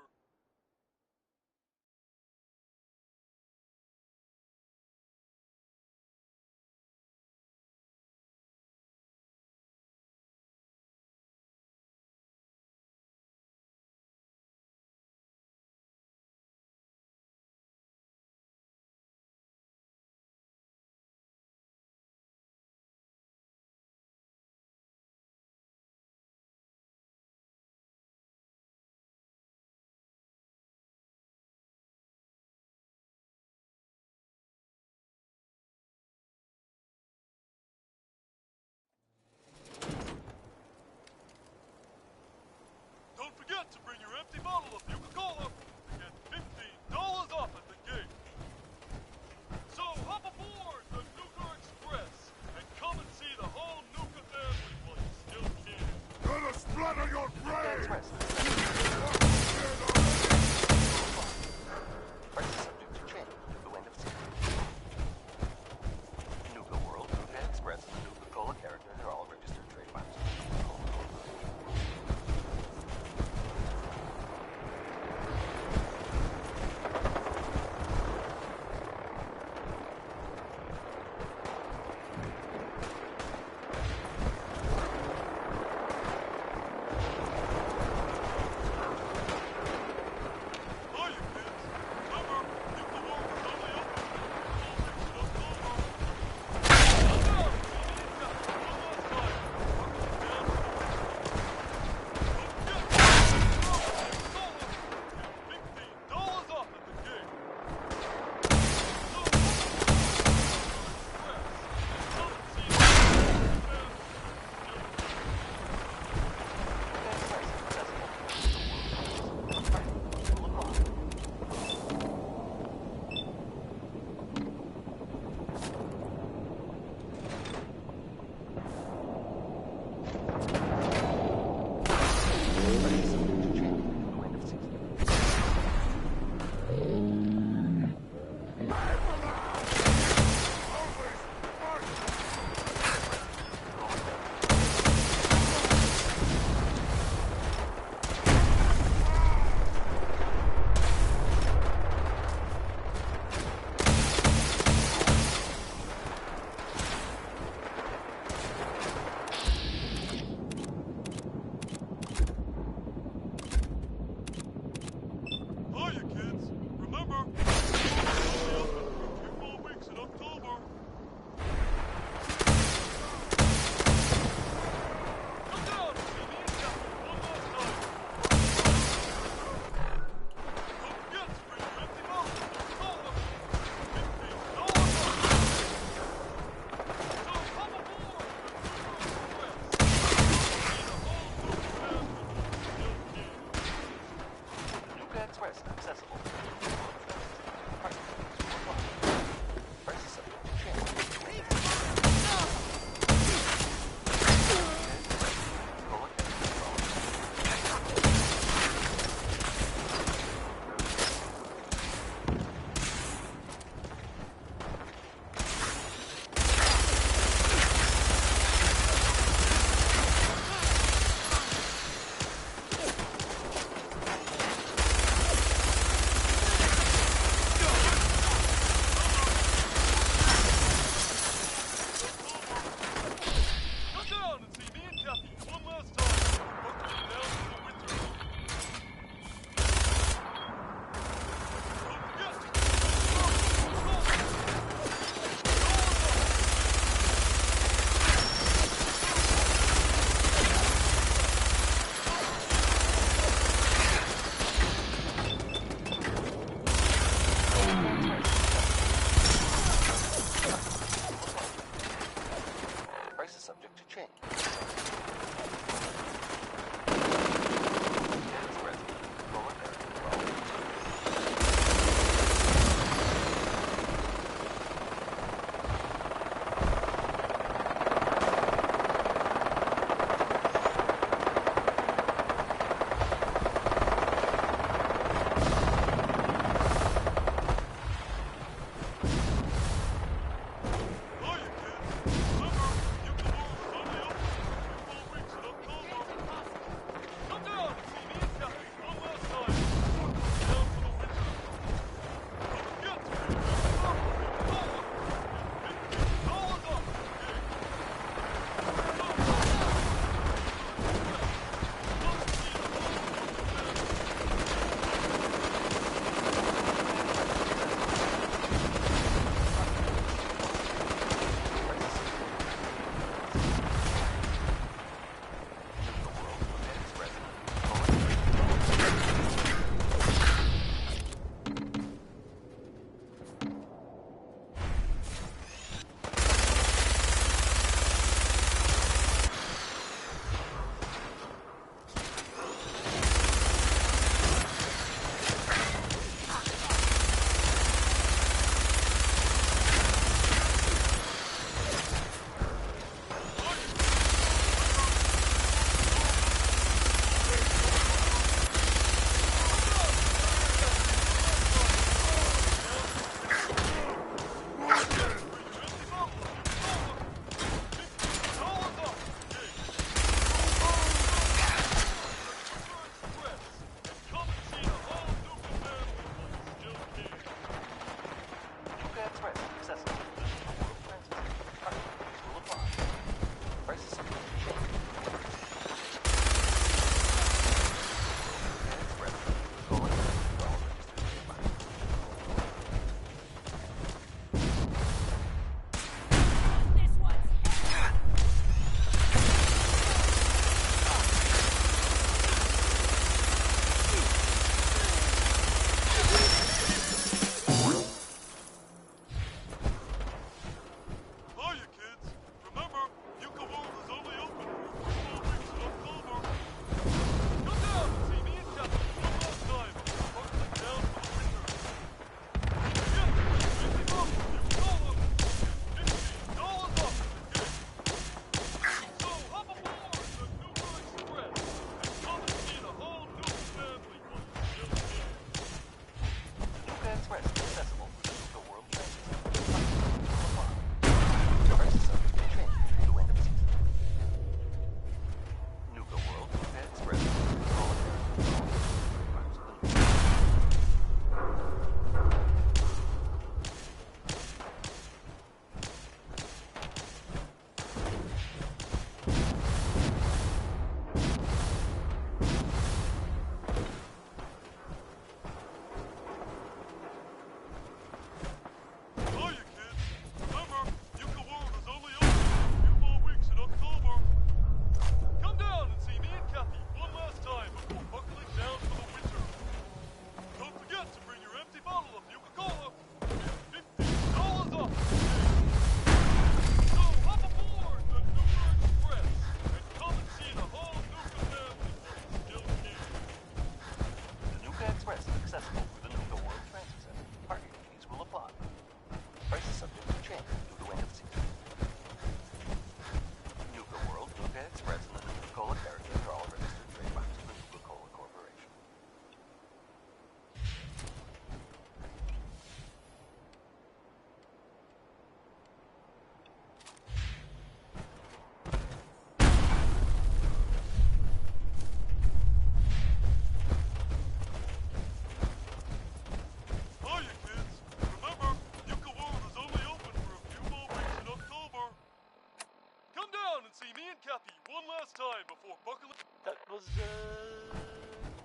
name's,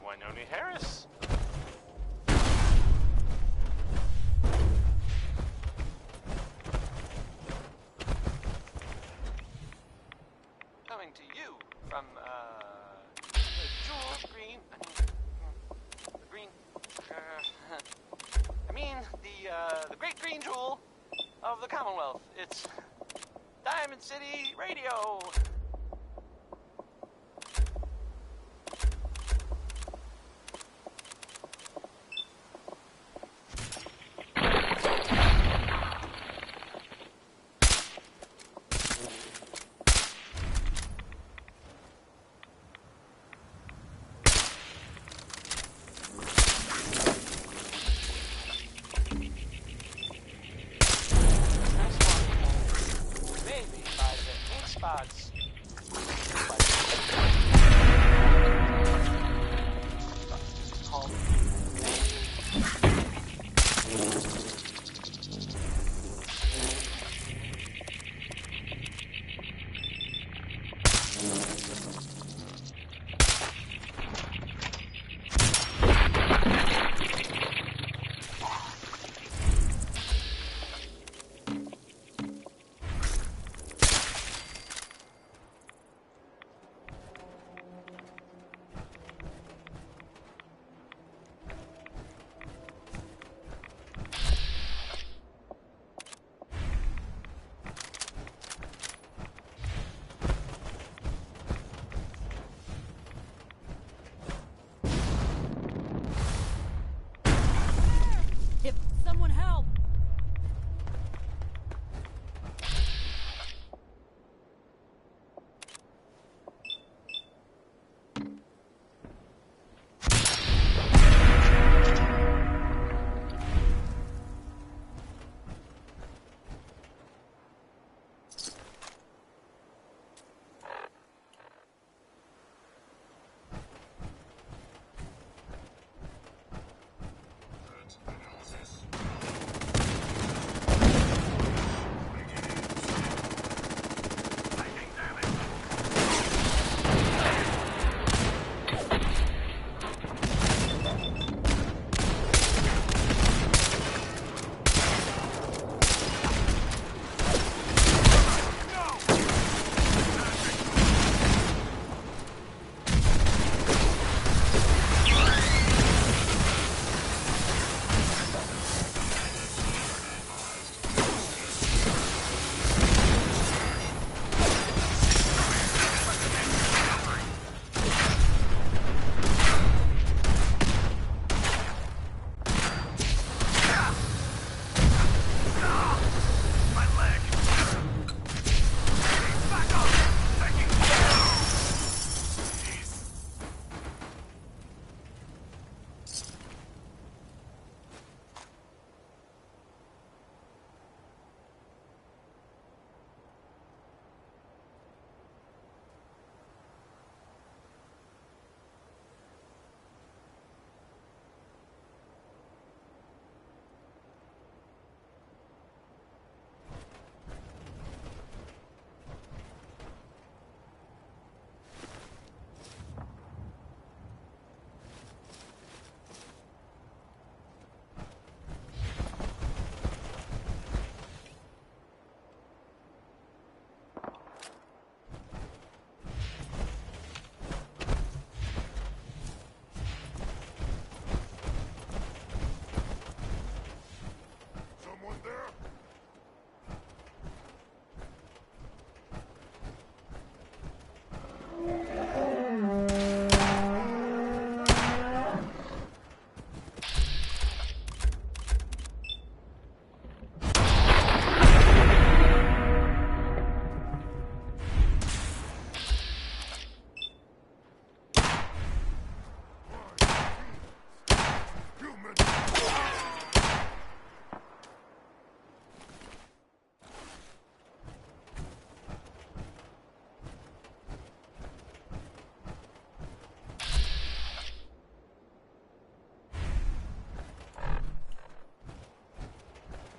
Winona Harris. Coming to you from, the Jewel Green, the Green, the Great Green Jewel of the Commonwealth. It's Diamond City Radio. Spots. Someone help!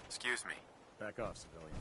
Excuse me. Back off, civilian.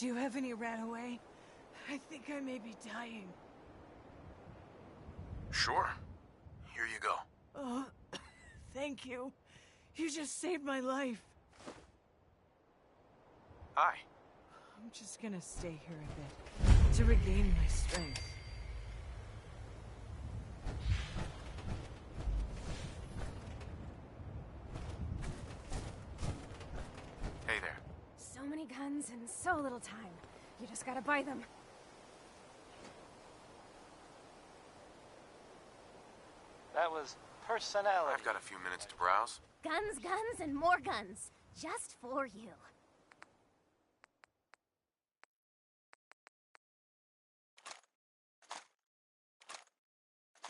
Do you have any ran away? I think I may be dying. Sure. Here you go. Oh, thank you. You just saved my life. Hi. I'm just gonna stay here a bit to regain my strength. Hey there. So many guns and so little time. You just gotta buy them. That was personality. I've got a few minutes to browse. Guns, guns, and more guns. Just for you.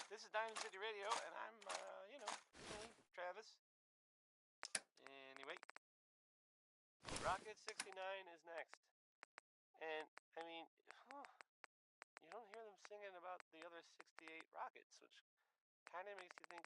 This is Diamond City Radio, and I'm, Travis. Anyway, Rocket 69 is next. And, I mean, you don't hear them singing about the other 68 rockets, which kind of makes you think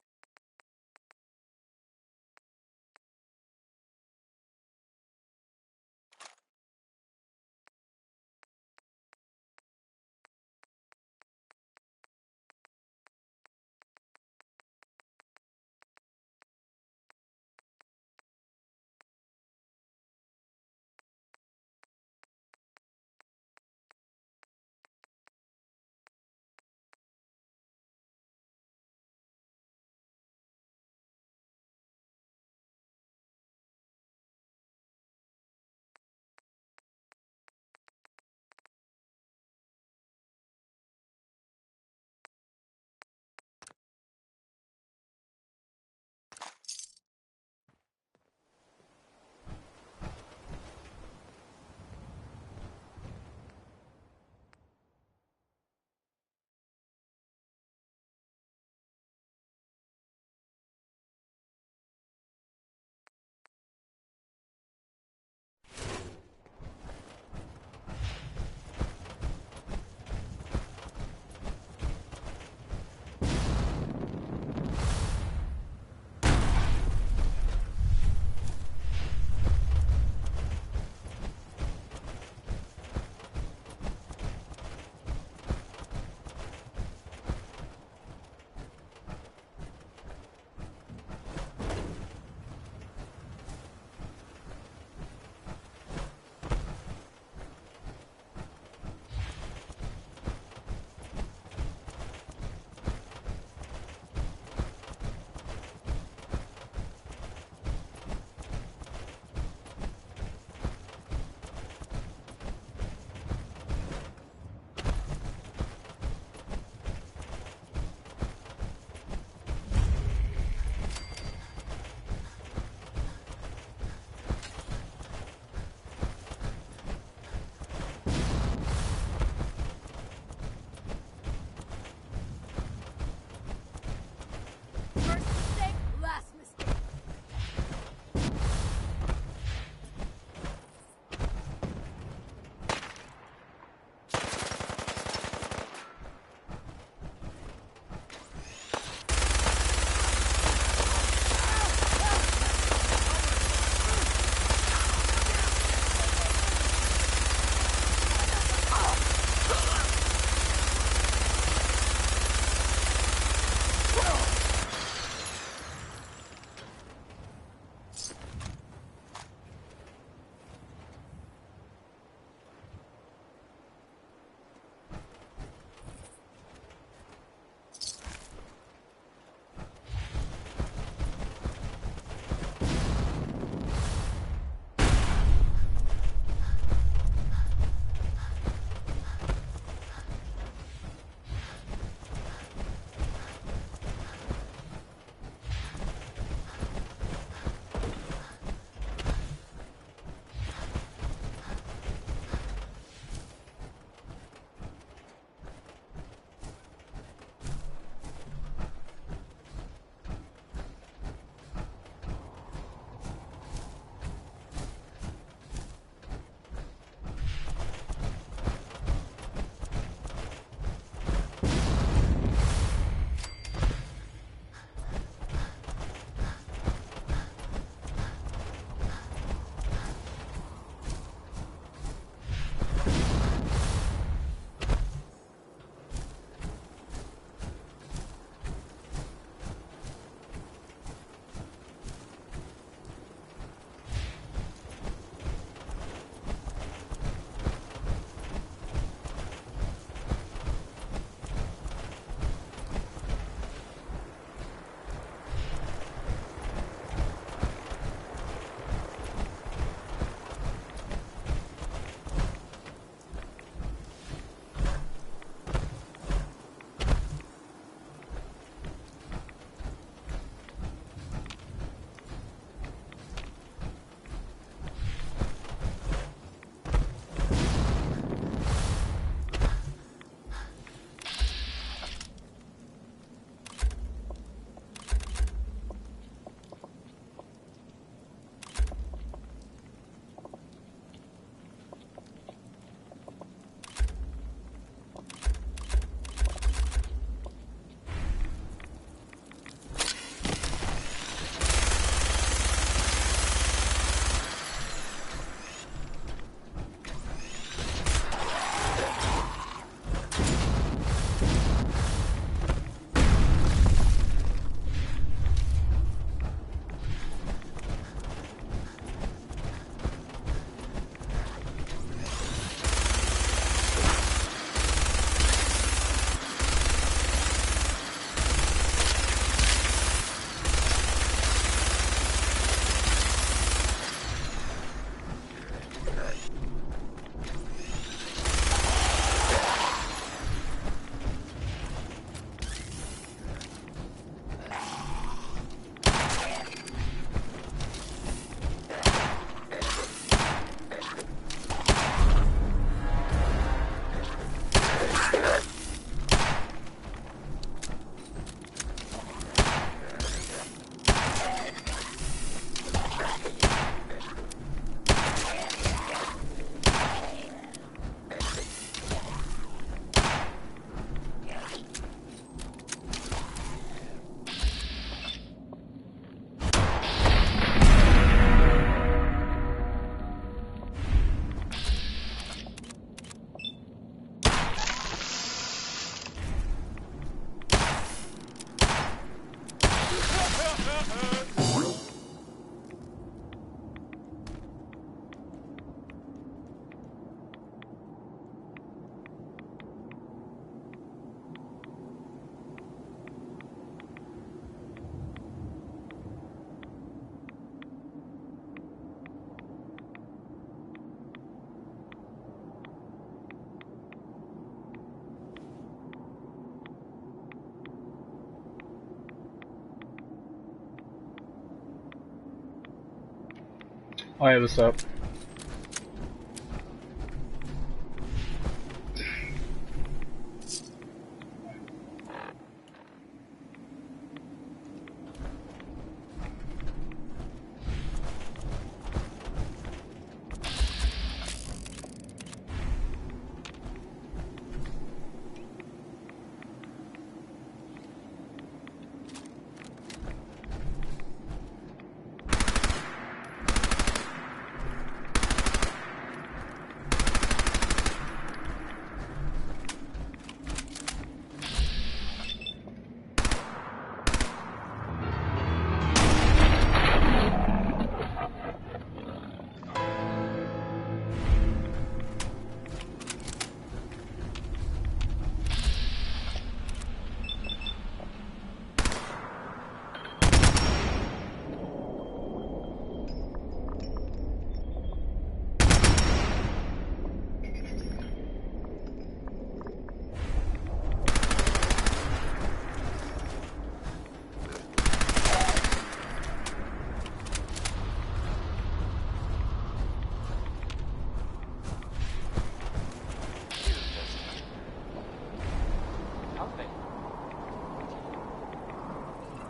Oh, yeah, what's up?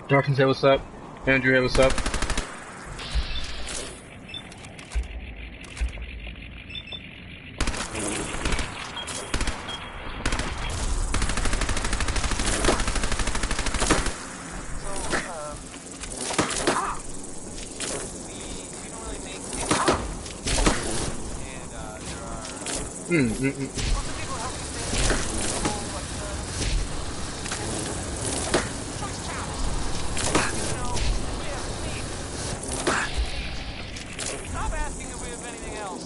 Darton, say what's up. Andrew, hey, what's up? Stop asking if we have anything else.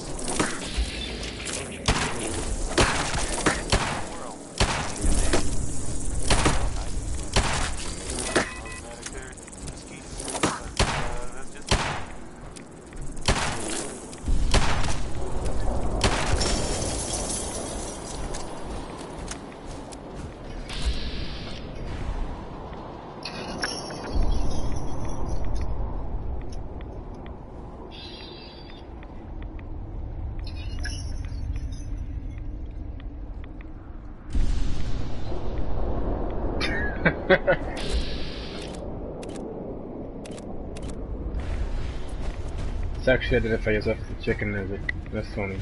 It's actually identify yourself as a chicken nugget. That's funny.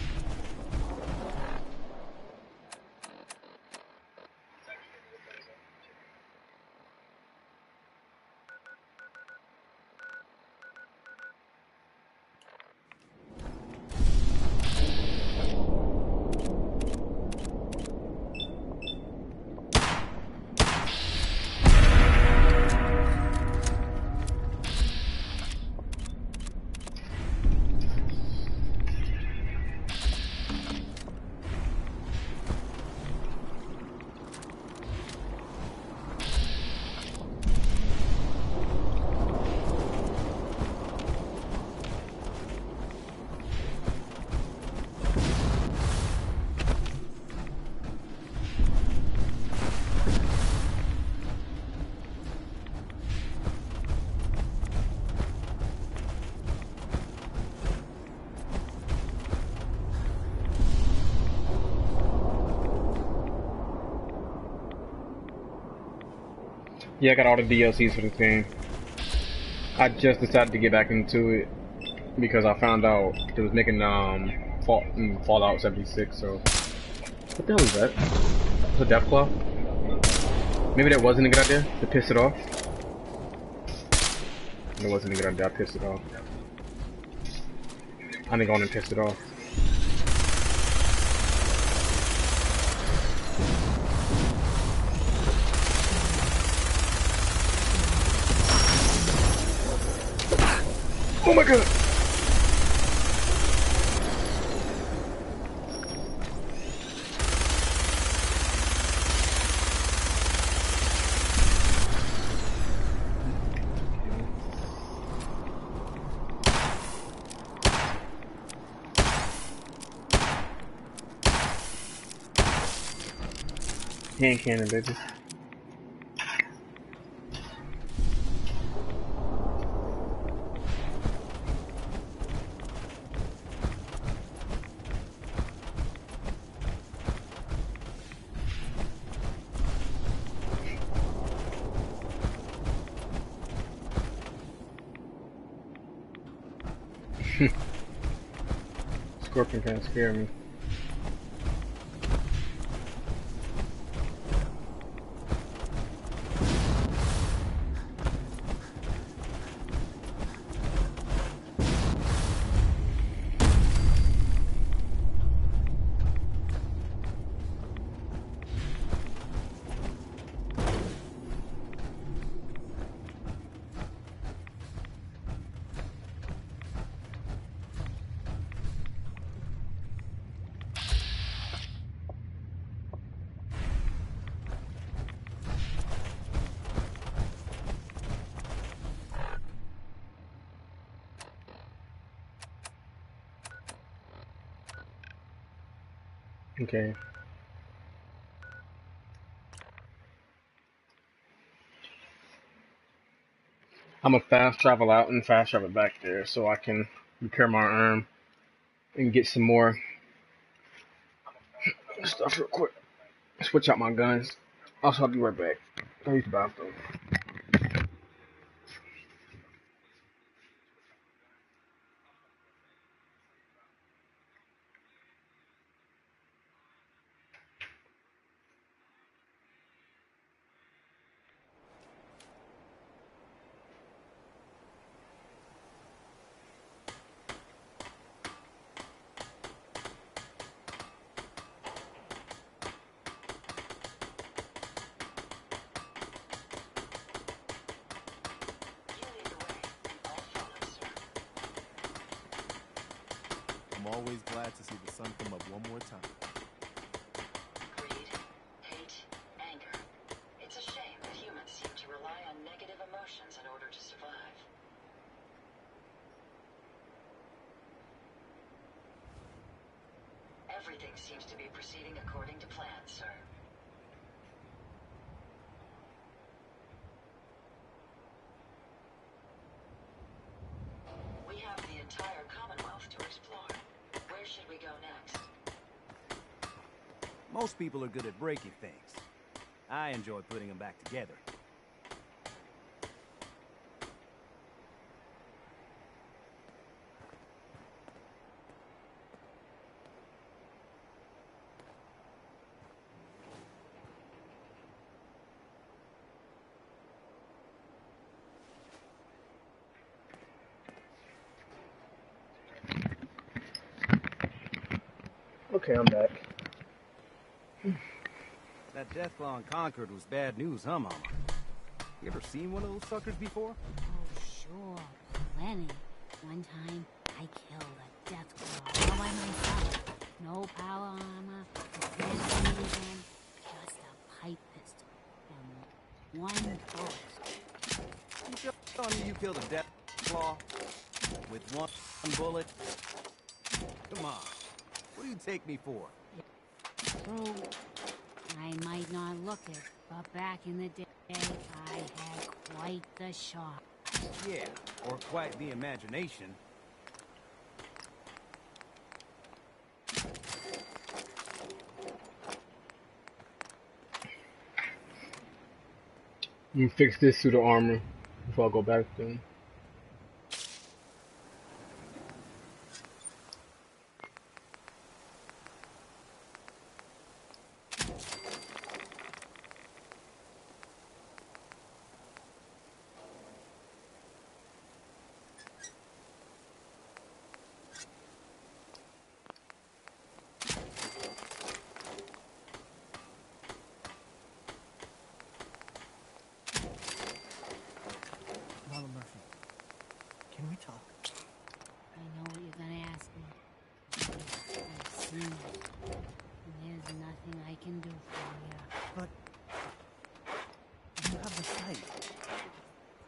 Yeah, I got all the DLCs for this game. I just decided to get back into it because I found out it was making Fallout 76. So what the hell is that? It's a Deathclaw? Maybe that wasn't a good idea to piss it off. It wasn't a good idea. I pissed it off. I didn't go on and piss it off. Oh my god! Hand cannon, bitches. Scorpion kind of scared me. Okay. I'm gonna fast travel out and fast travel back there so I can repair my arm and get some more stuff real quick. Switch out my guns. Also, I'll be right back. I'll use the bathroom. I'm always glad to see the sun come up one more time. Greed, hate, anger. It's a shame that humans seem to rely on negative emotions in order to survive. Everything seems to be proceeding according to plan, sir. We have the entire Commonwealth to explore. Where should we go next? Most people are good at breaking things. I enjoy putting them back together. Okay, I'm back. That Deathclaw in Concord was bad news, huh, Mama? You ever seen one of those suckers before? Oh, sure. Plenty. One time, I killed a Deathclaw all by myself. No power armor, a fancy minigun, just a pipe pistol. And one bullet. You telling me you killed a Deathclaw? With one bullet? Come on. What do you take me for? True. I might not look it, but back in the day, I had quite the shot. Yeah, or quite the imagination. Let me fix this suit of armor before I go back then. Marlon Murphy, can we talk? I know what you're gonna ask me. I've seen it. And there's nothing I can do for you. But you have the sight.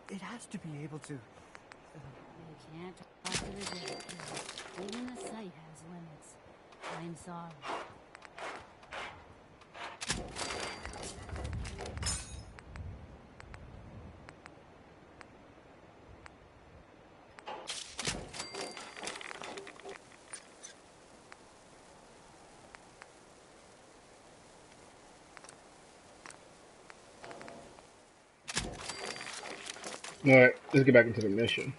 It has to be able to. You can't talk to the dead. Even the sight has limits. I'm sorry. Alright, let's get back into the mission.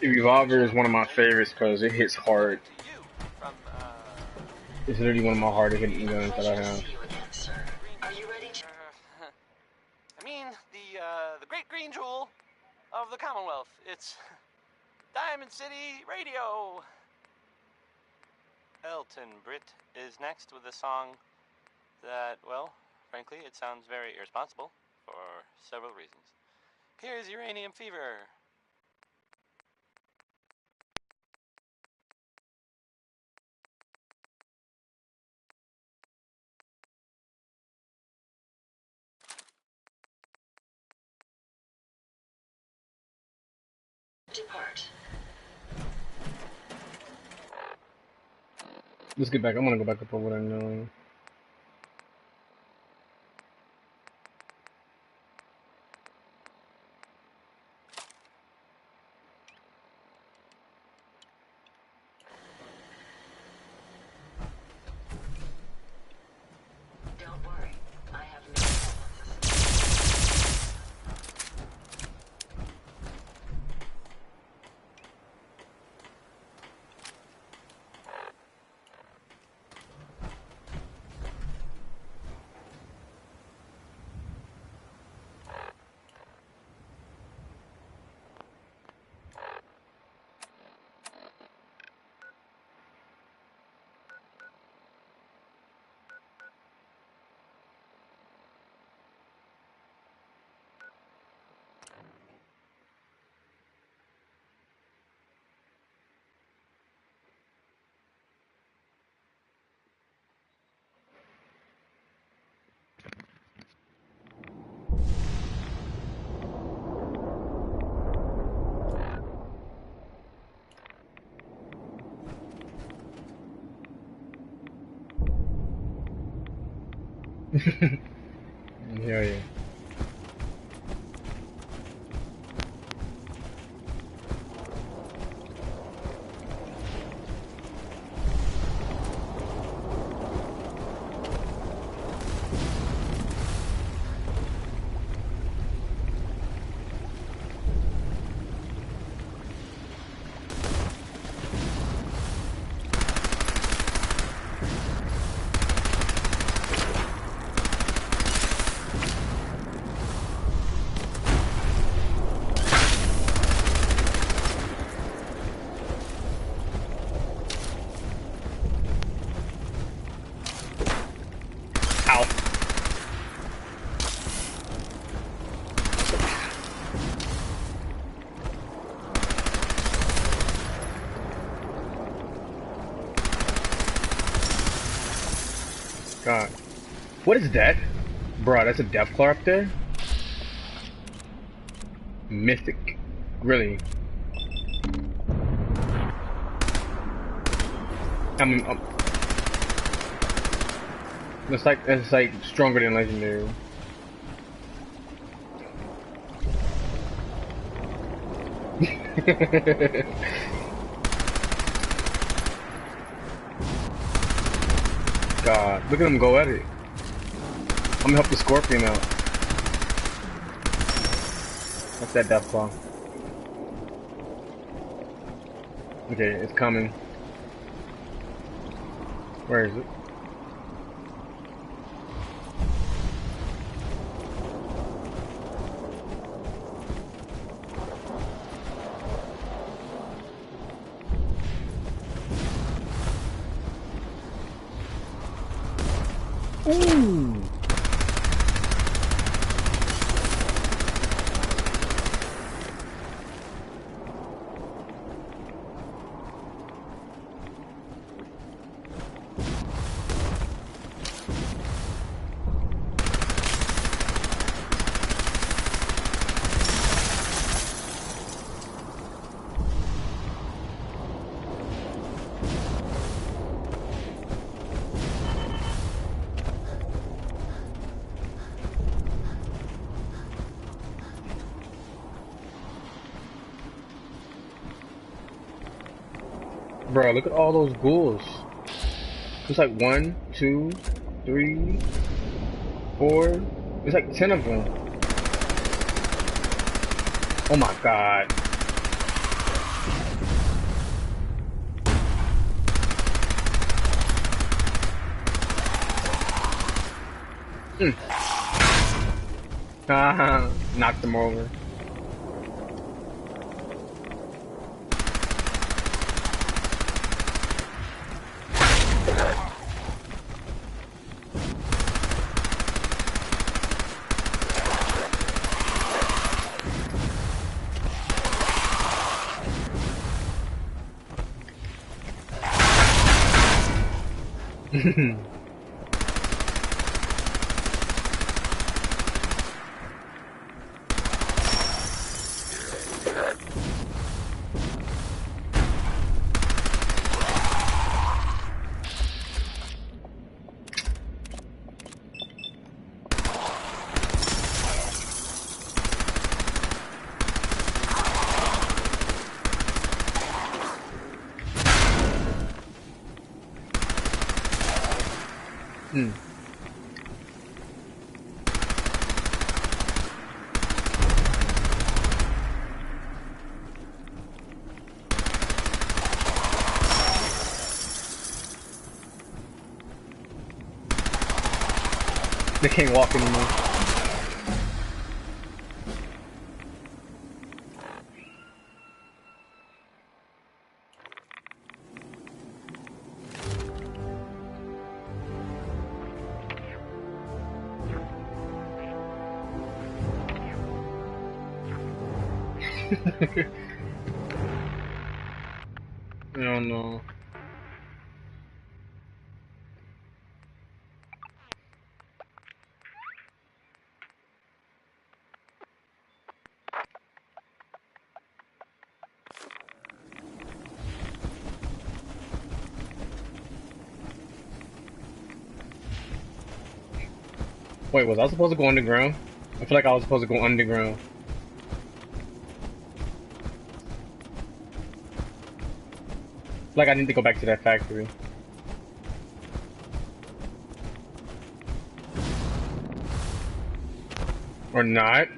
Revolver is one of my favorites because it hits hard. It's literally one of my harder hitting guns that I have. Are you ready to... I mean, the great green jewel of the Commonwealth. It's Diamond City Radio. Elton Britt is next with a song that, well, frankly, it sounds very irresponsible for several reasons. Here's Uranium Fever. Depart. Let's get back. I'm gonna go back up over there now. Don't worry. I have no Yeah, yeah. God. What is that? Bro, that's a Deathclaw up there? Mythic. Really. I mean, it's like stronger than legendary. God, look at him go at it. I'm gonna help the Scorpion out. That's that Deathclaw. Okay, it's coming. Where is it? Ooh. Bro, look at all those ghouls. There's like 1, 2, 3, 4. There's like 10 of them. Oh my God. Knocked him over. They can't walk anymore. I don't know. Wait, was I supposed to go underground? I feel like I was supposed to go underground. Like I need to go back to that factory. Or not.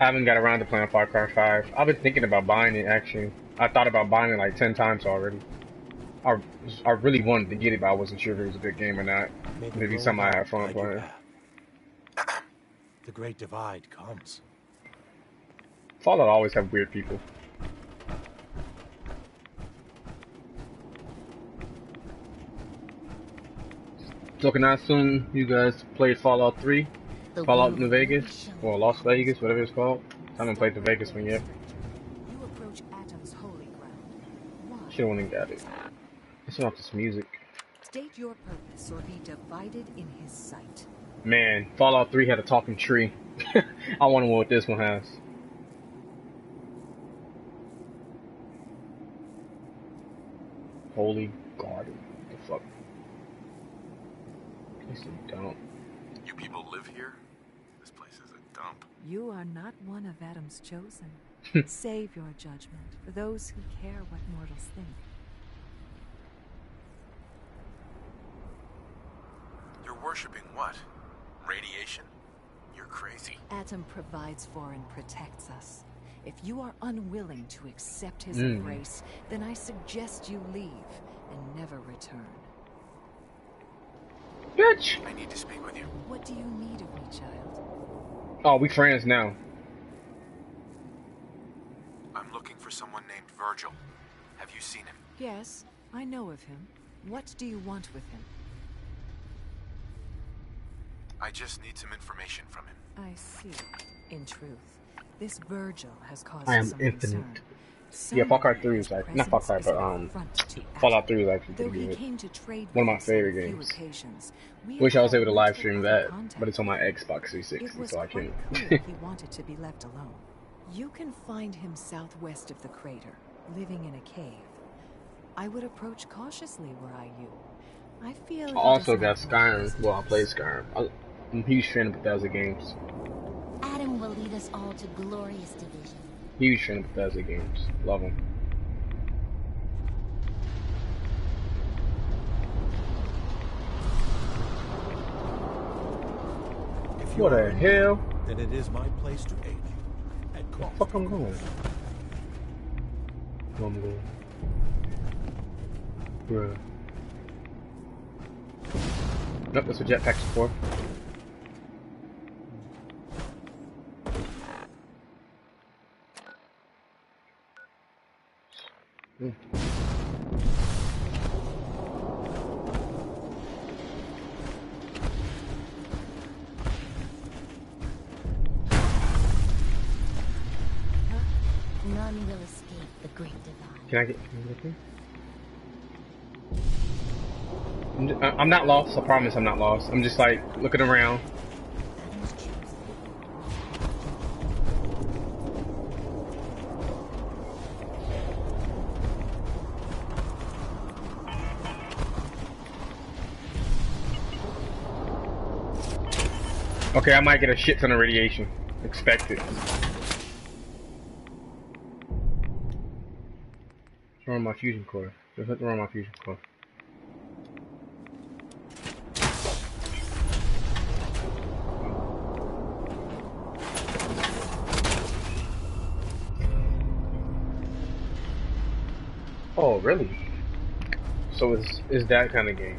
I haven't got around to playing Far Cry 5. I've been thinking about buying it, actually. I thought about buying it like 10 times already. I really wanted to get it, but I wasn't sure if it was a good game or not. Maybe something I have fun playing. The Great Divide comes. Fallout always have weird people. So can I assume you guys played Fallout 3? Fallout New Vegas? Or Las Vegas, whatever it's called. I haven't played the Vegas one yet. You approach Atom's holy ground. Why? Should've went and got it. Listen off this music. State your purpose or be divided in his sight. Man, Fallout 3 had a talking tree. I wonder what this one has. Holy Garden. What the fuck? This is a dump. You people live here? This place is a dump. You are not one of Adam's chosen. Save your judgment for those who care what mortals think. You're worshipping what? Radiation? You're crazy. Atom provides for and protects us. If you are unwilling to accept his embrace, then I suggest you leave and never return. Bitch! I need to speak with you. What do you need of me, child? Oh, we friends now. I'm looking for someone named Virgil. Have you seen him? Yes, I know of him. What do you want with him? I just need some information from him. I see. In truth, this Virgil has caused I am some infinite. concern. Yeah, Far Cry 3 is like, not Far Cry, but Fallout 3 is actually pretty good. One of my favorite games. Wish I was able to live stream that, but it's on my Xbox 360, so I can't. He wanted to be left alone. You can find him southwest of the crater, living in a cave. I would approach cautiously were I you. I feel I also got Skyrim. Well, I played Skyrim. I'm a huge fan of Bethesda games. Adam will lead us all to glorious division. Huge fan of Bethesda games. Love them. If you What are the in hell? need, then it is my place to aid you. At Where cost. the fuck I'm going? Where I'm going? Bruh. Nope, that's what jetpacks are for. None will escape the great divide. Can I get I'm not lost, I promise I'm not lost. I'm just like looking around. Okay, I might get a shit ton of radiation. Expect it. What's wrong with my fusion core? There's nothing wrong with my fusion core. Oh, really? So it's that kind of game.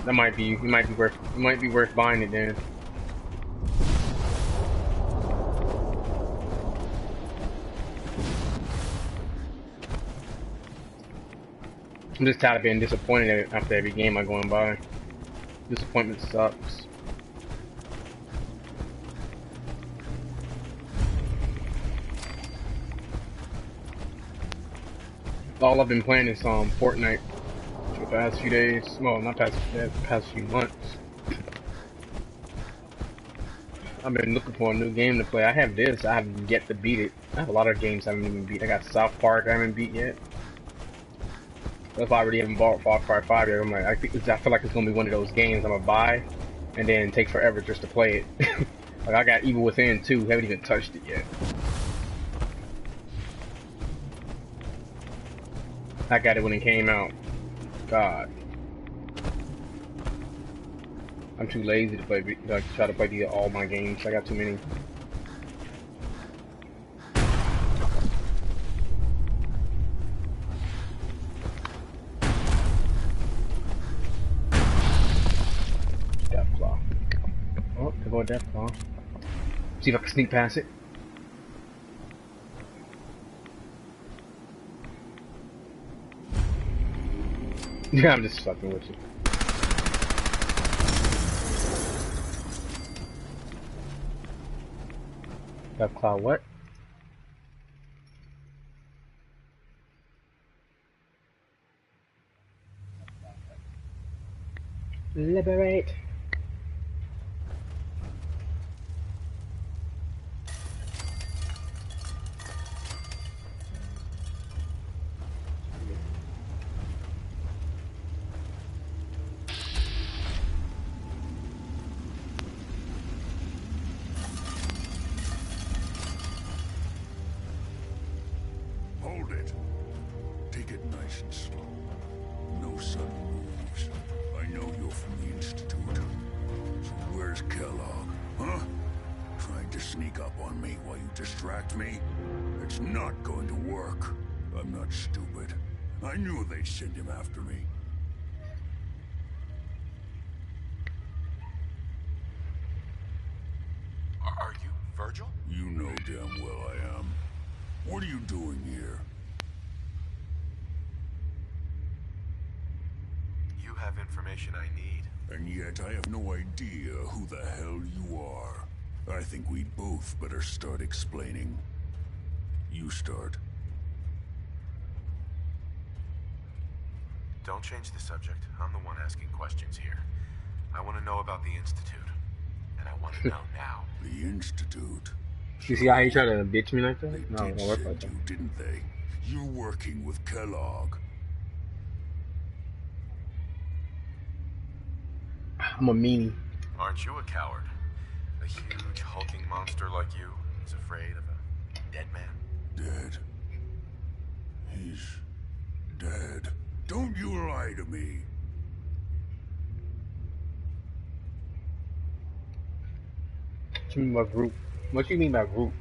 That might be worth buying it then. I'm just tired of being disappointed after every game I go and buy. Disappointment sucks. All I've been playing is Fortnite for the past few days. Well, not past few months. I've been looking for a new game to play. I have this. I haven't yet to beat it. I have a lot of games I haven't even beat. I got South Park I haven't beat yet. If I already haven't bought Far Cry 5 yet, I'm like, I feel like it's gonna be one of those games I'm gonna buy and then take forever just to play it. Like I got Evil Within 2, haven't even touched it yet. I got it when it came out. God. I'm too lazy to play, like, try to play all my games. I got too many. Deathclaw. Oh, there go Deathclaw. See if I can sneak past it. Yeah, I'm just fucking with you. Deathclaw what? Liberate. Hold it. Take it nice and slow. No sudden moves. I know you're from the Institute. So where's Kellogg? Huh? Trying to sneak up on me while you distract me? It's not going to work. I'm not stupid. I knew they'd send him after me. Are you Virgil? You know damn well I am. What are you doing here? You have information I need. And yet I have no idea who the hell you are. I think we both better start explaining. You start. Don't change the subject. I'm the one asking questions here. I want to know about the Institute. And I want to know now. The Institute? You see how he tried to bitch me like that? No, Did don't work send like that. you, didn't they? You're working with Kellogg. I'm a meanie. Aren't you a coward? A huge hulking monster like you is afraid of a dead man? Dead. He's dead. Don't you lie to me. you mean by group? What you mean by group?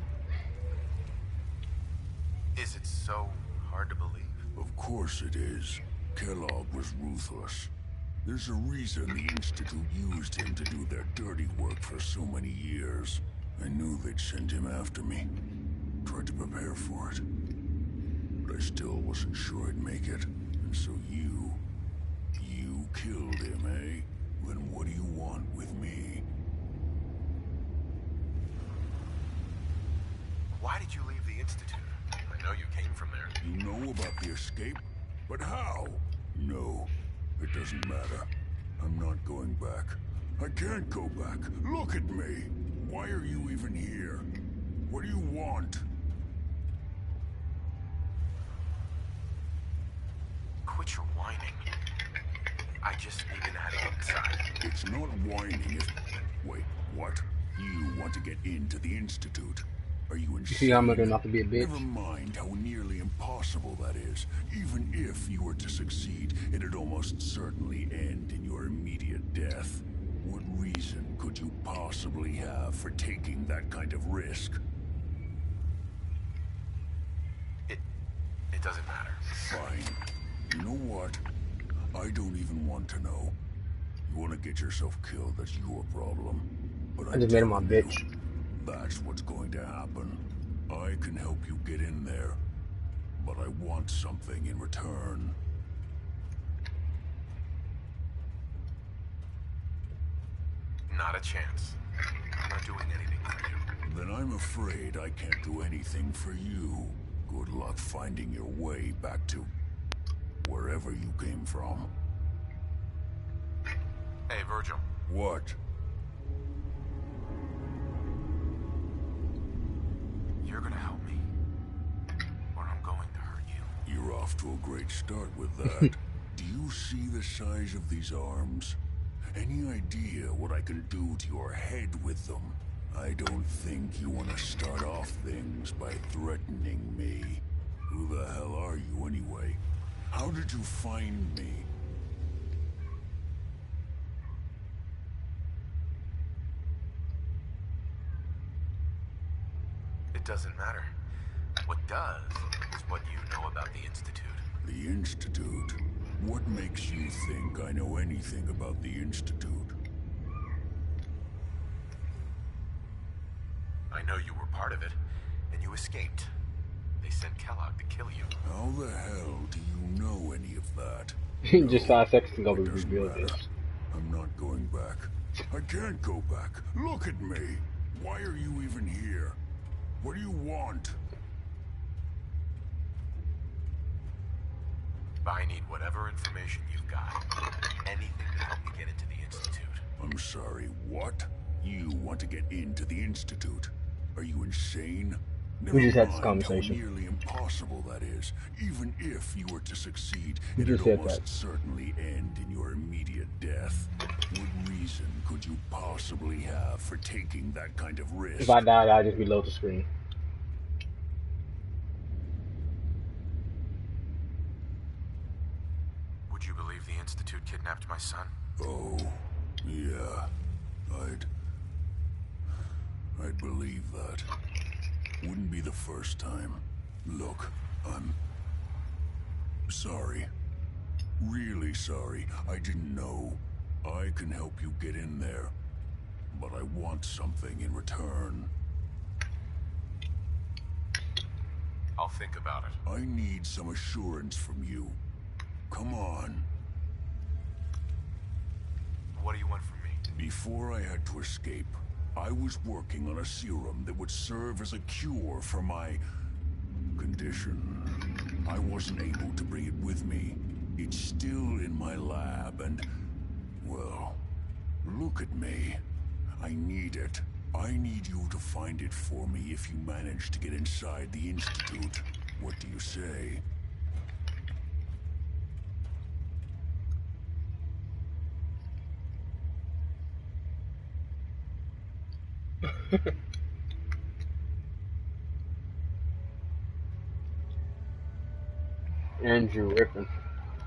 Is it so hard to believe? Of course it is. Kellogg was ruthless. There's a reason the Institute used him to do their dirty work for so many years. I knew they'd send him after me. Tried to prepare for it. But I still wasn't sure I'd make it. And so you killed him, eh? Then what do you want with me? Why did you leave the Institute? I know you came from there. You know about the escape? But how? No, it doesn't matter. I'm not going back. I can't go back. Look at me. Why are you even here? What do you want? Quit your whining. I just need to know how to get inside. It's not whining. Wait, what? You want to get into the Institute? Are you insane? You see, I'm not to be a bitch. Never mind how nearly impossible that is. Even if you were to succeed, it'd almost certainly end in your immediate death. What reason could you possibly have for taking that kind of risk? It doesn't matter. Fine. You know what? I don't even want to know. You want to get yourself killed, that's your problem. But I just made him my bitch. That's what's going to happen. I can help you get in there, but I want something in return. Not a chance. I'm not doing anything for you. Then I'm afraid I can't do anything for you. Good luck finding your way back to wherever you came from. Hey, Virgil. What? You're gonna help me, or I'm going to hurt you. You're off to a great start with that. Do you see the size of these arms? Any idea what I can do to your head with them? I don't think you want to start off things by threatening me. Who the hell are you anyway? How did you find me? It doesn't matter. What does is what you know about the Institute. The Institute? What makes you think I know anything about the Institute? I know you were part of it, and you escaped. They sent Kellogg to kill you. How the hell do you know any of that? Just 5 seconds ago we revealed this. I'm not going back. I can't go back. Look at me. Why are you even here? What do you want? I need whatever information you've got. Anything to help me get into the Institute. I'm sorry, what? You want to get into the Institute? Are you insane? We just had this Never mind conversation. How nearly impossible that is. Even if you were to succeed, We it'd just said almost that. certainly end in your immediate death. What reason could you possibly have for taking that kind of risk? If I died, I'd just reload the screen. Would you believe the Institute kidnapped my son? Oh, yeah. I'd believe that. Wouldn't be the first time. Look, I'm sorry. Really sorry. I didn't know. I can help you get in there. But I want something in return. I'll think about it. I need some assurance from you. Come on. What do you want from me? Before I had to escape, I was working on a serum that would serve as a cure for my condition. I wasn't able to bring it with me. It's still in my lab and, well, look at me. I need it. I need you to find it for me if you manage to get inside the Institute. What do you say? Andrew Rippin.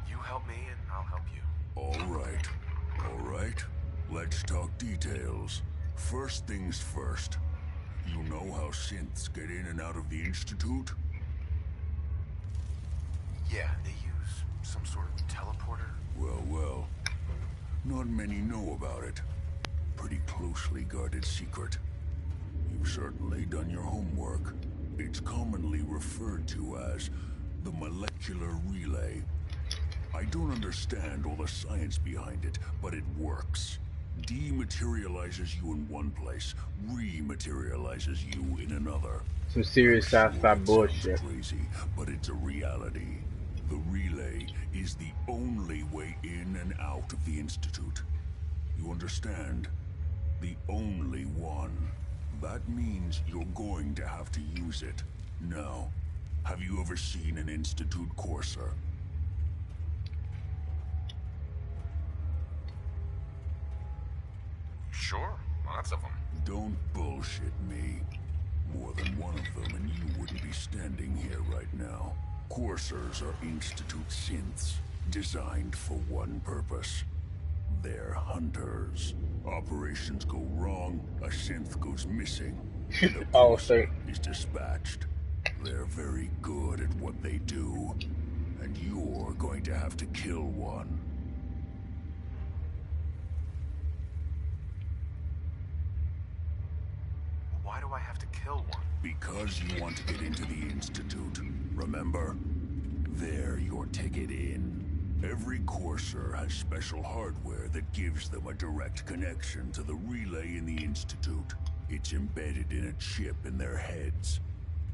You help me and I'll help you. All right. Let's talk details. First things first. You know how synths get in and out of the Institute? Yeah, they use some sort of teleporter. Well. Not many know about it. Pretty closely guarded secret. You've certainly done your homework. It's commonly referred to as the molecular relay. I don't understand all the science behind it, but it works. Dematerializes you in one place, rematerializes you in another. Some serious sci-fi bullshit. Crazy, but it's a reality. The relay is the only way in and out of the Institute. You understand? The only one. That means you're going to have to use it. Now, have you ever seen an Institute courser? Sure, lots of them. Don't bullshit me. More than one of them and you wouldn't be standing here right now. Coursers are Institute synths, designed for one purpose. They're hunters. Operations go wrong, a synth goes missing, and a courser is dispatched. They're very good at what they do, and you're going to have to kill one. Why do I have to kill one? Because you want to get into the Institute, remember? They're your ticket in. Every courser has special hardware that gives them a direct connection to the relay in the Institute. It's embedded in a chip in their heads.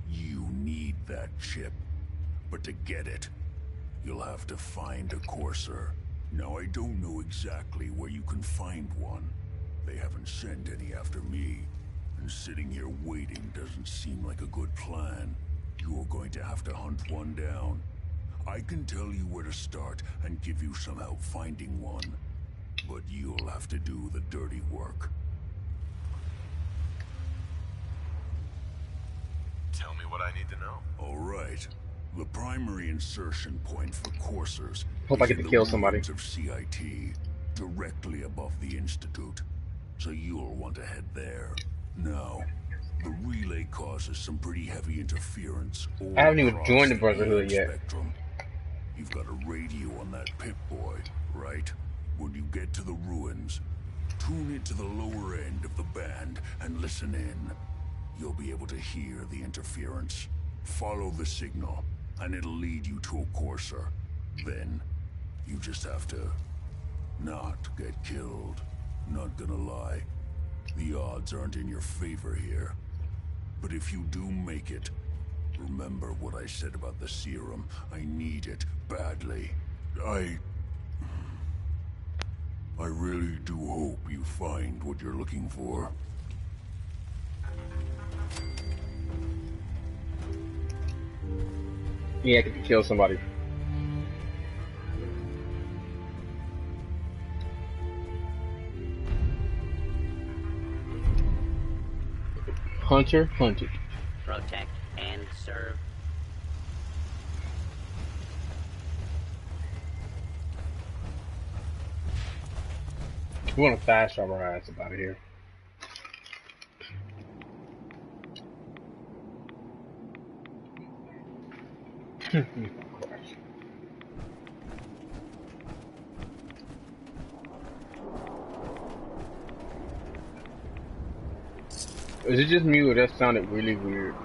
You need that chip. But to get it, you'll have to find a courser. Now, I don't know exactly where you can find one. They haven't sent any after me. And sitting here waiting doesn't seem like a good plan. You're going to have to hunt one down. I can tell you where to start and give you some help finding one. But you'll have to do the dirty work. Tell me what I need to know. All right. The primary insertion point for coursers Hope I get to kill somebody. of CIT, directly above the Institute. So you'll want to head there. Now, the relay causes some pretty heavy interference. I haven't even joined the Brotherhood yet. Spectrum. You've got a radio on that Pip-Boy, right? When you get to the ruins, tune it to the lower end of the band and listen in. You'll be able to hear the interference. Follow the signal, and it'll lead you to a courser. Then, you just have to not get killed. Not gonna lie, the odds aren't in your favor here. But if you do make it, remember what I said about the serum. I need it badly. I really do hope you find what you're looking for. Yeah, I get to kill somebody. Hunter, hunted. Protect and serve. We want to fast travel our ass out of here. Is it just me or that sounded really weird?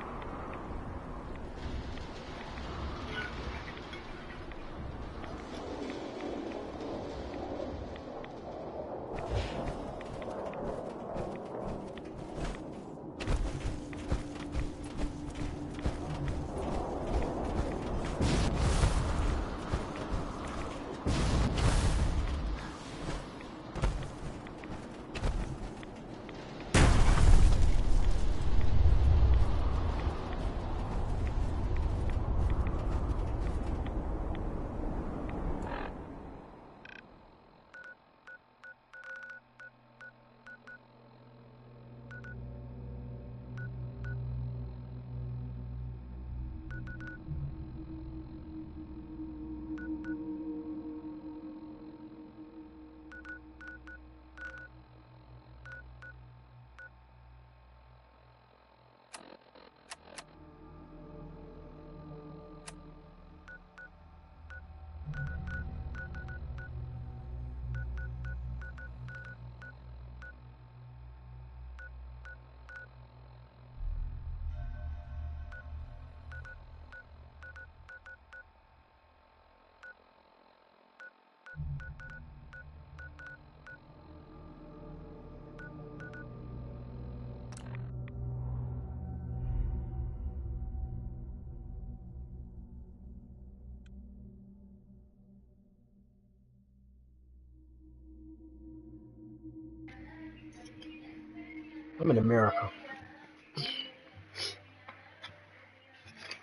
I'm in America.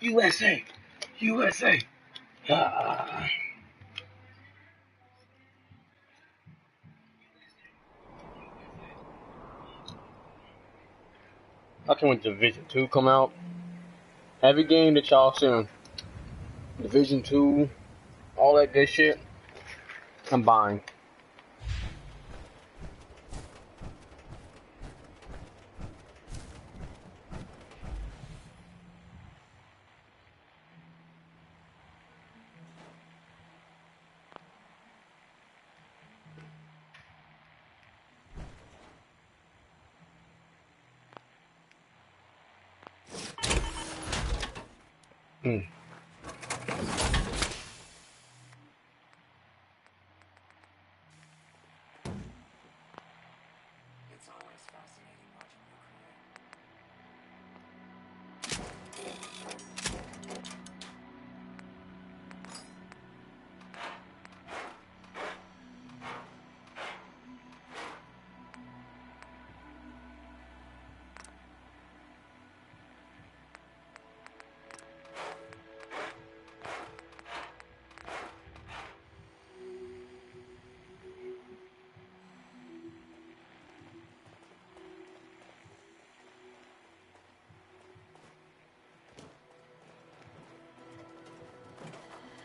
USA! USA! Ah. That's when Division 2 come out. Every game that y'all seen, Division 2, all that good shit, I'm buying. Hmm. It's always fascinating watching you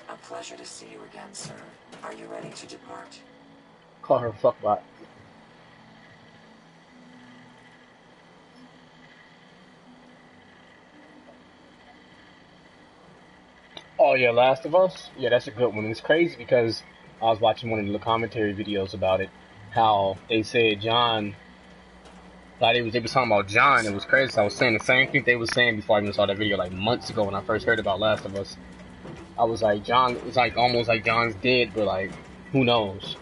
A pleasure to see you again, sir. Are you ready to depart? Call her fuckbot. Oh yeah, Last of Us? Yeah, that's a good one. It's crazy because I was watching one of the commentary videos about it, how they said John, like they was talking about John. It was crazy. I was saying the same thing they was saying before I even saw that video, like months ago when I first heard about Last of Us. I was like, John, it's like almost like John's dead, but like, who knows?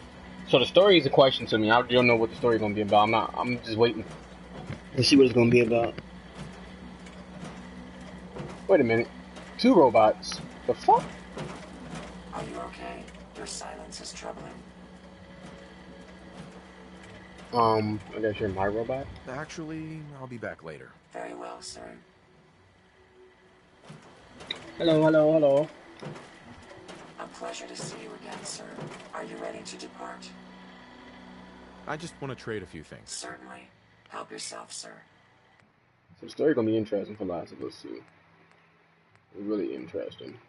So the story is a question to me. I don't know what the story's gonna be about. I'm just waiting to see what it's gonna be about. Wait a minute. 2 robots. The fuck? Are you okay? Your silence is troubling. I guess you're my robot? Actually, I'll be back later. Very well, sir. Hello, hello, hello. A pleasure to see you again, sir. Are you ready to depart? I just want to trade a few things. Certainly. Help yourself, sir. So the story gonna be interesting for Last of Us 2. Really interesting.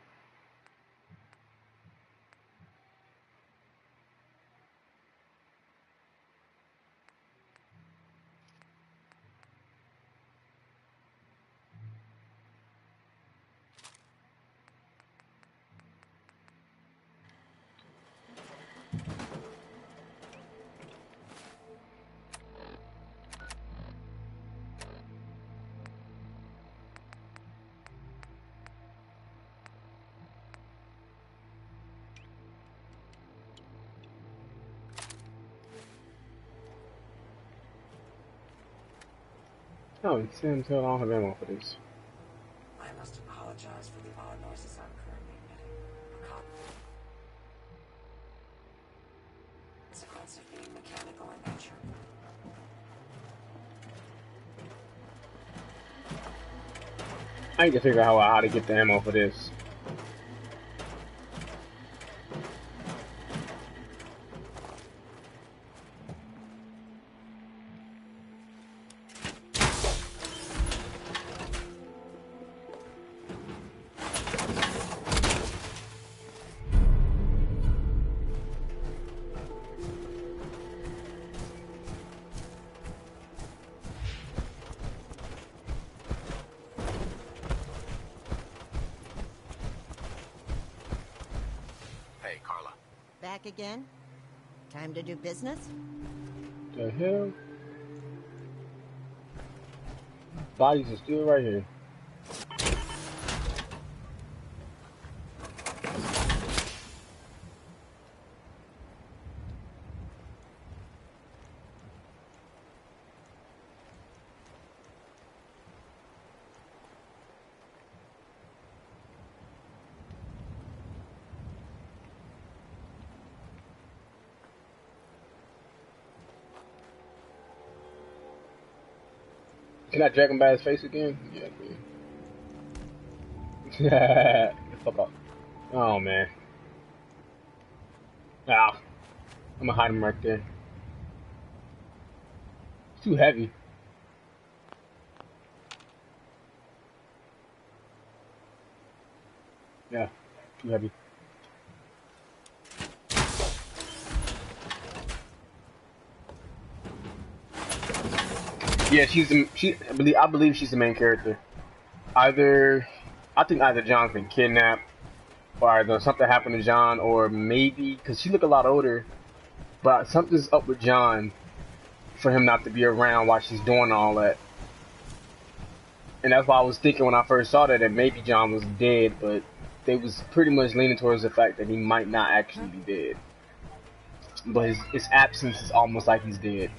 Oh, it's Sam Tell I don't have ammo for this. I must apologize for the odd noises I'm currently emitting. Consequence of being mechanical in nature. I need to figure out how to get the ammo for this. Back again? Time to do business? The hell? Bodies are still right here. Can I drag him by his face again? Yeah, fuck off. Oh man. Ah, I'm gonna hide him right there. It's too heavy. Yeah, too heavy. Yeah, I believe she's the main character. I think either John's been kidnapped, or either something happened to John, or maybe because she look a lot older, but something's up with John for him not to be around while she's doing all that. And that's why I was thinking when I first saw that maybe John was dead, but they was pretty much leaning towards the fact that he might not actually be dead. But his absence is almost like he's dead.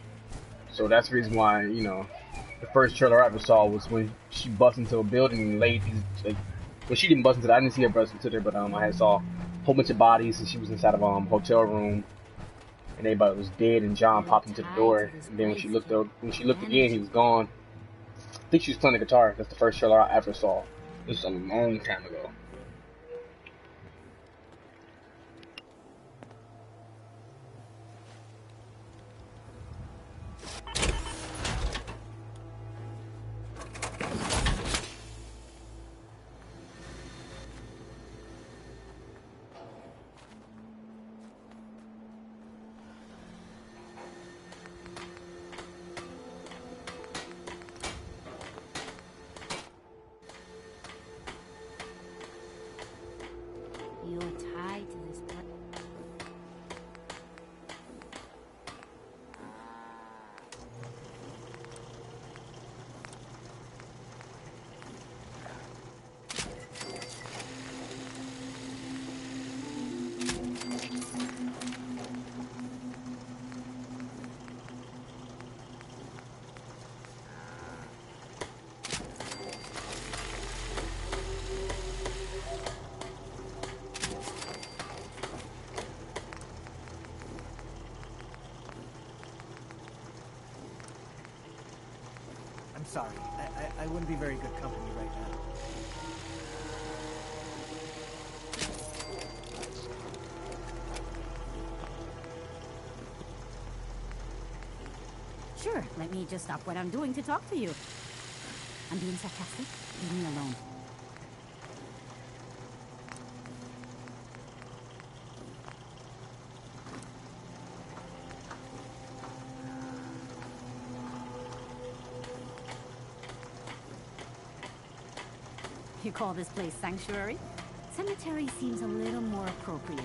So that's the reason why, you know, the first trailer I ever saw was when she bust into a building and laid these, like, well, she didn't bust into there. I didn't see her bust into there, but I had saw a whole bunch of bodies, and she was inside of a hotel room, and everybody was dead, and John popped into the door, and then when she looked again, he was gone. I think she was playing the guitar. That's the first trailer I ever saw. This was a long time ago. You're tied to this place. I'm sorry. I wouldn't be very good company right now. Sure, let me just stop what I'm doing to talk to you. I'm being sarcastic. Leave me alone. You call this place sanctuary? Cemetery seems a little more appropriate.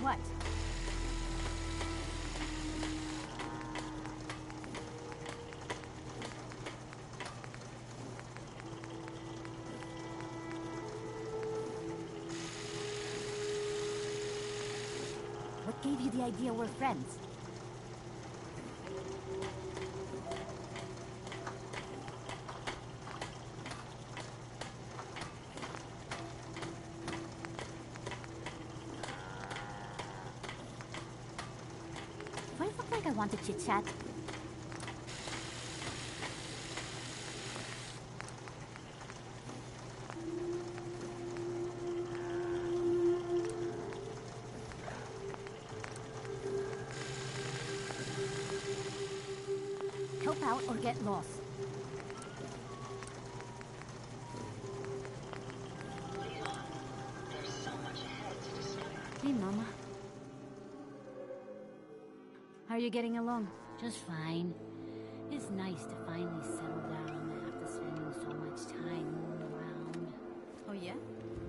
What? What gave you the idea we're friends? Do I look like I want to chit-chat? Help out or get lost. Hey, Mama. How are you getting along? Just fine. It's nice to finally settle down after spending so much time moving around. Oh yeah?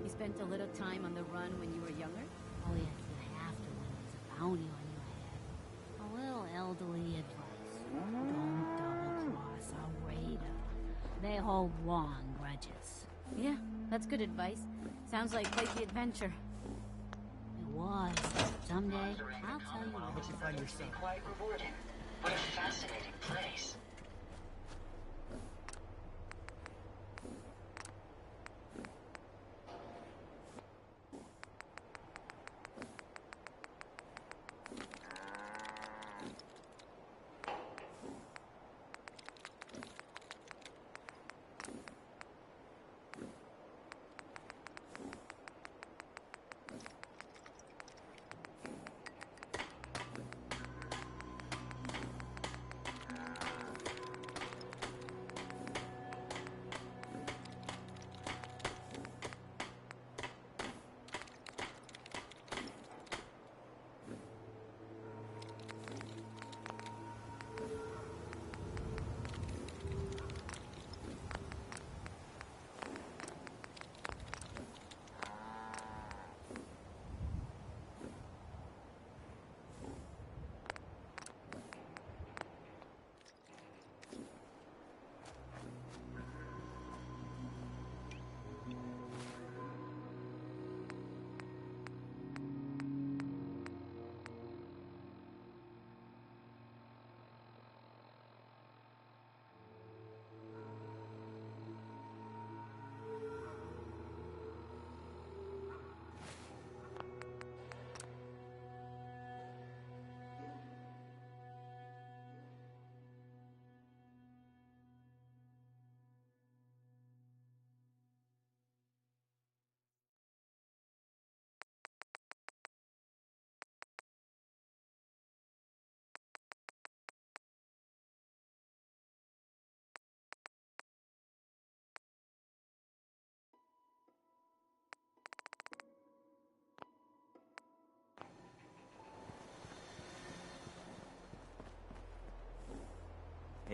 You spent a little time on the run when you were younger? Oh yeah, you have to when there's a bounty on your head. A little elderly advice. Don't double-cross a raider. They hold long grudges. Yeah, that's good advice. Sounds like quite the adventure. It was. Someday, I'll tell you what you find yourself. Quite rewarding. What a fascinating place.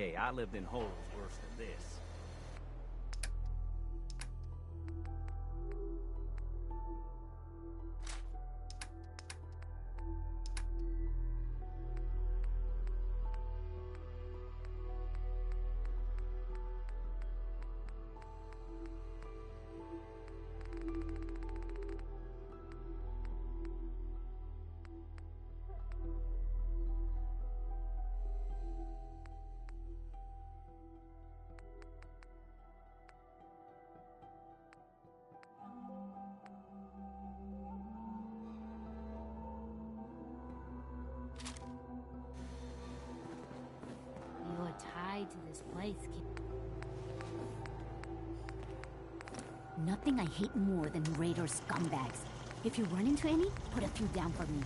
Hey, I lived in holes worse than this. You're tied to this place, kid. Nothing I hate more than Raider scumbags. If you run into any, put a few down for me.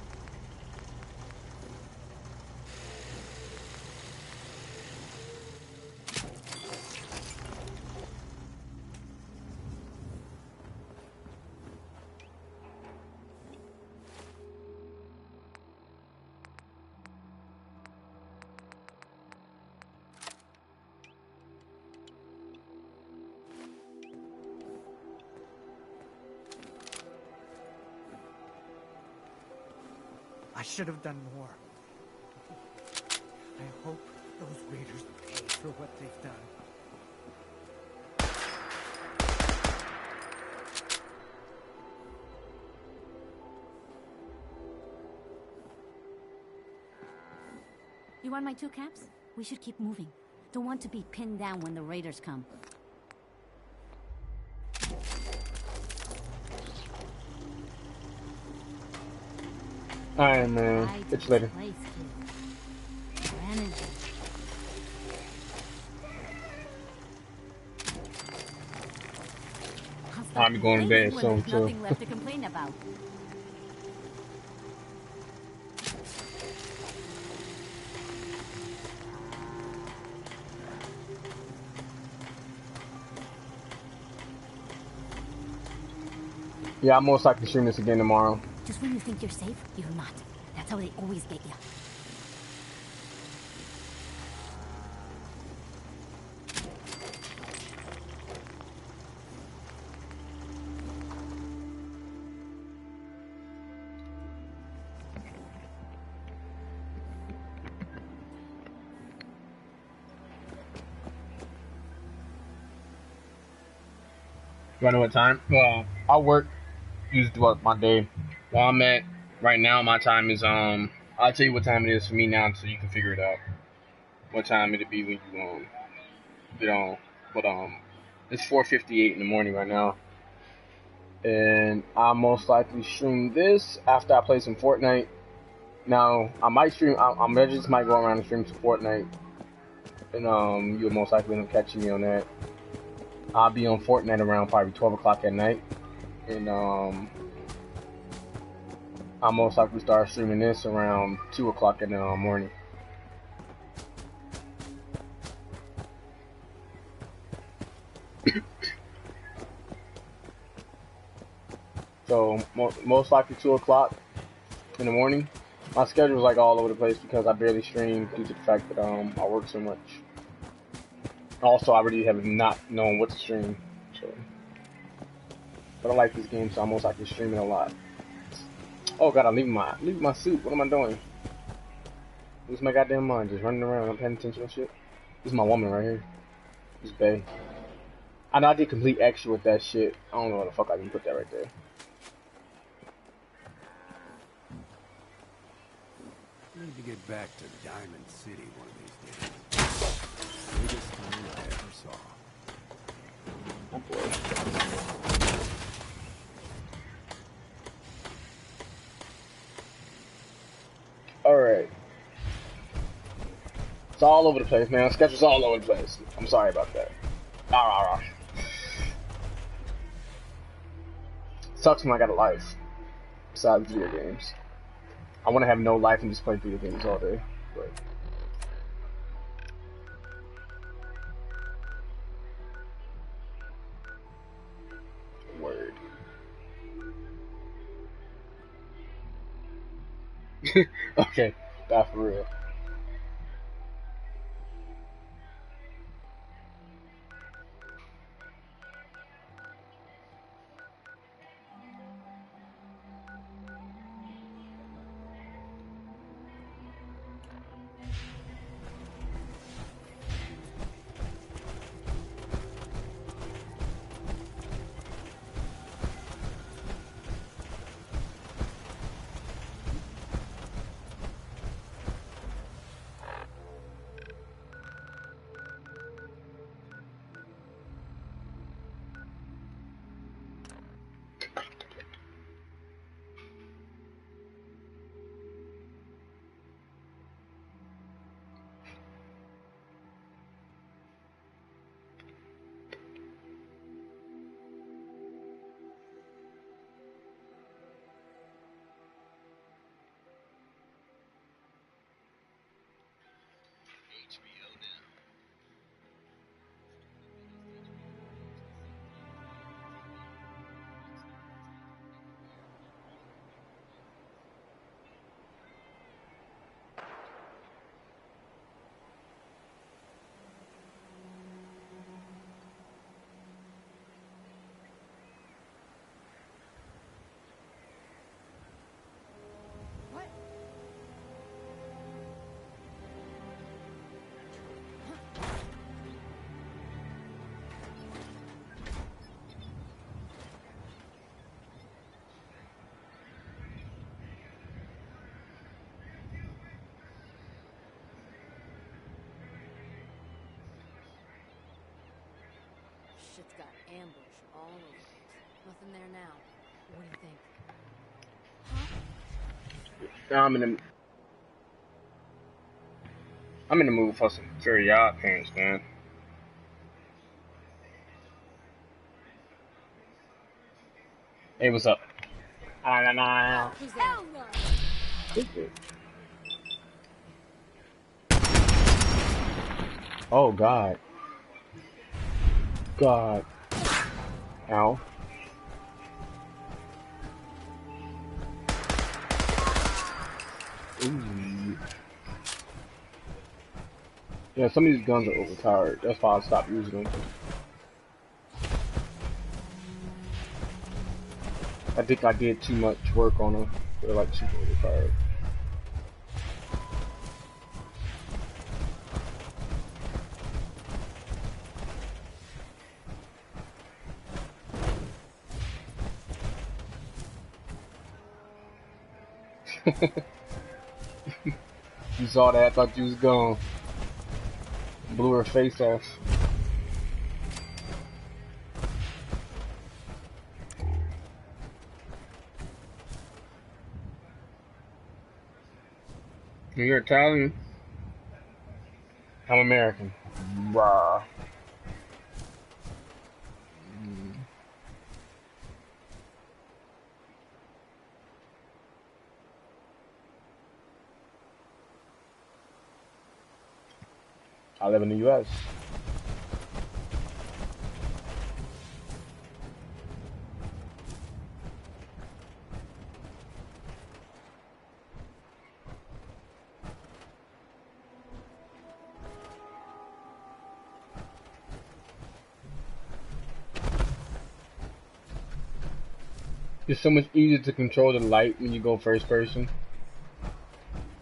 I should have done more. I hope those raiders pay for what they've done. You want my 2 caps? We should keep moving. Don't want to be pinned down when the raiders come. Alright, man. Catch you later. I'm going to bed soon too. Nothing left to complain about. Yeah, I'll most likely stream this again tomorrow. Just when you think you're safe, you're not. That's how they always get you. Do I know what time? Well, I work usually throughout my day. Where I'm at right now, my time is I'll tell you what time it is for me now, so you can figure it out. What time it'll be when you get on. But it's 4:58 in the morning right now, and I'll most likely stream this after I play some Fortnite. Now I might stream. I just might go around and stream some Fortnite, and you'll most likely end up catching me on that. I'll be on Fortnite around probably 12 o'clock at night, and I'll most likely start streaming this around 2 o'clock in the morning. So most likely 2 o'clock in the morning. My schedule is like all over the place because I barely stream due to the fact that I work so much. Also, I really have not known what to stream, so. But I like this game, so I'm most likely streaming a lot. Oh god, I'm leaving my suit. What am I doing? Lose my goddamn mind, just running around, not paying attention to shit. This is my woman right here. This bae. I know I did complete extra with that shit. I don't know where the fuck I can put that right there. I need to get back to Diamond City one of these days. Biggest town I ever saw. Oh boy. Alright. It's all over the place, man. Schedule's all over the place. I'm sorry about that. Sucks when I got a life. Besides video games. I want to have no life and just play video games all day. But word. Okay, that for real. shit's got ambush all over it. Nothing there now. What do you think? I'm in the mood for some Fury Odd Pants, man. Hey, what's up? Hell no! Oh God. God. Ow. Ooh. Yeah, some of these guns are overpowered. That's why I stopped using them. I think I did too much work on them. They're like super overpowered. You saw that, I thought you was gone. Blew her face off. You're Italian? I'm American. Bruh. I live in the U.S. It's so much easier to control the light when you go first person.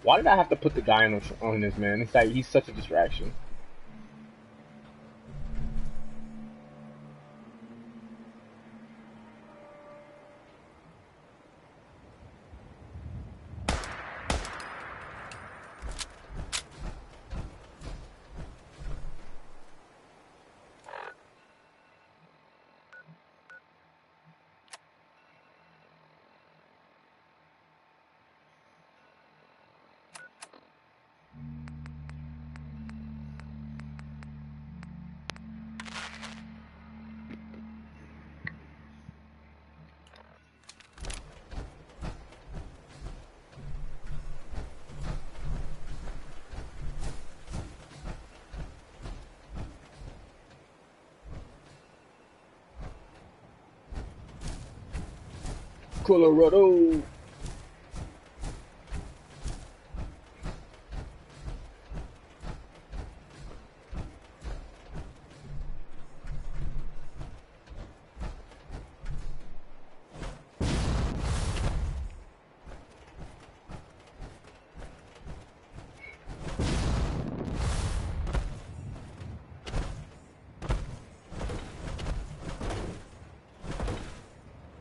Why did I have to put the guy on this, man? It's like he's such a distraction. Colorado.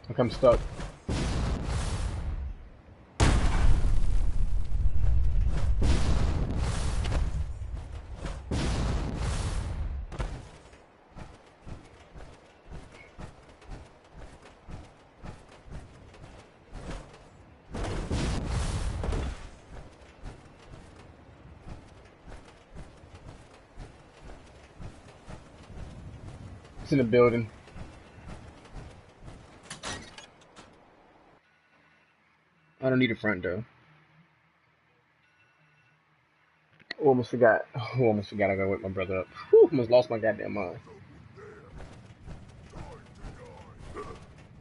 Look, I'm stuck. It's in the building. I don't need a front door. Oh, almost forgot. Oh, almost forgot I gotta wake my brother up. Whew, almost lost my goddamn mind.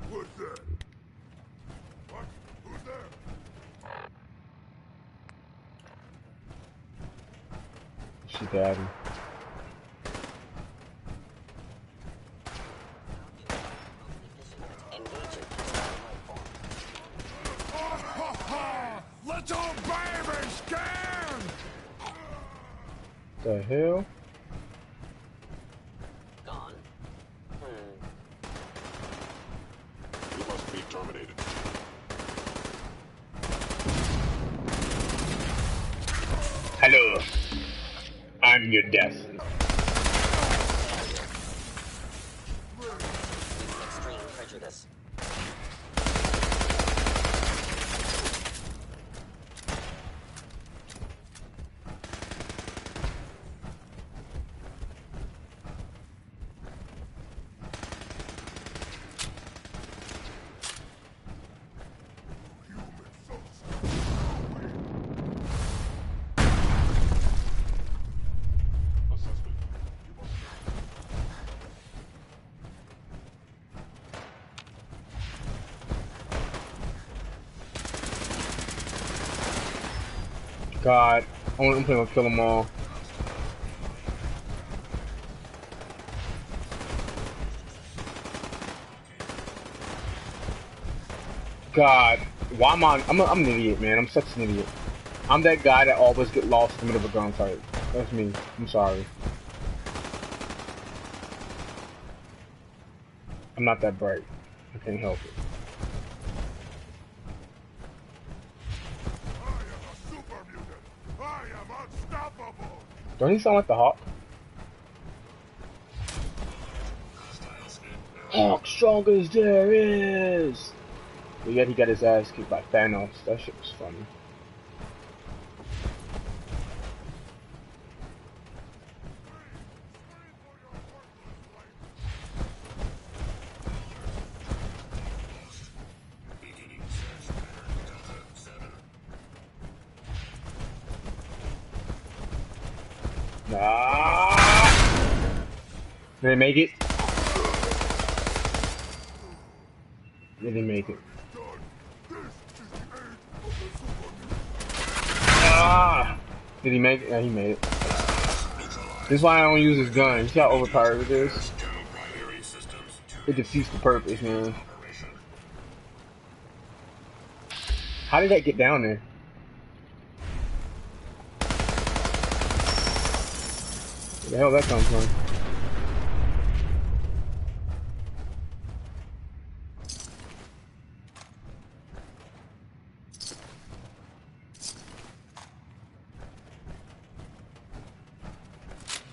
What's that? What? Who's there? She got him. Little baby scan! The hell? Gone. You must be terminated. Hello. I'm your death. God, I'm gonna kill them all. God, why am I'm an idiot, man. I'm such an idiot. I'm that guy that always get lost in the middle of a gunfight. That's me. I'm sorry. I'm not that bright. I can't help it. Don't he sound like the Hawk? Hawk strong as there is! But yet he got his ass kicked by Thanos. That shit was funny. Did they make it? They didn't make it. Did he make it? Yeah, he made it. This is why I don't use his gun. You see how overpowered it is? It defeats the purpose, man. How did that get down there? Where the hell did that come from?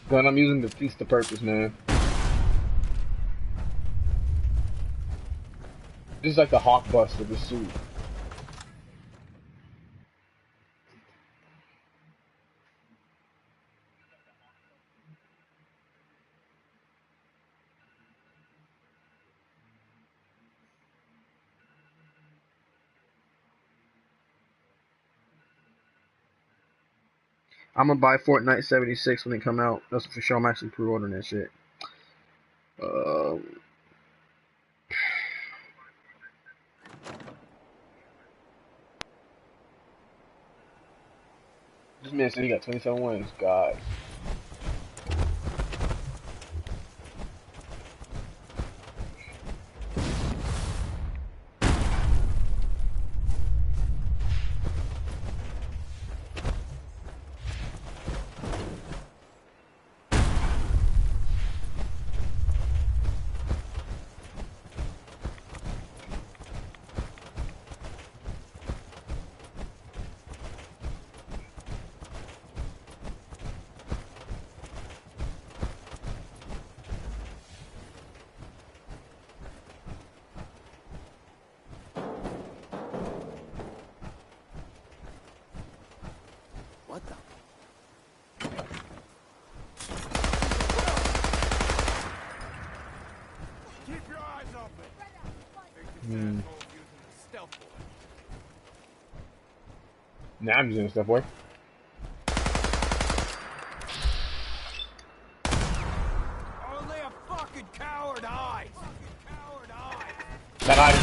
Gun I'm using defeats the purpose, man. This is like the Hawk bust with the suit. I'm gonna buy Fortnite 76 when it come out. That's for sure. I'm actually pre-ordering that shit. This man said he got 27 wins. God. What the? Keep your eyes open. Nah, I'm using a stealth boy. Only a fucking coward hides. That hide.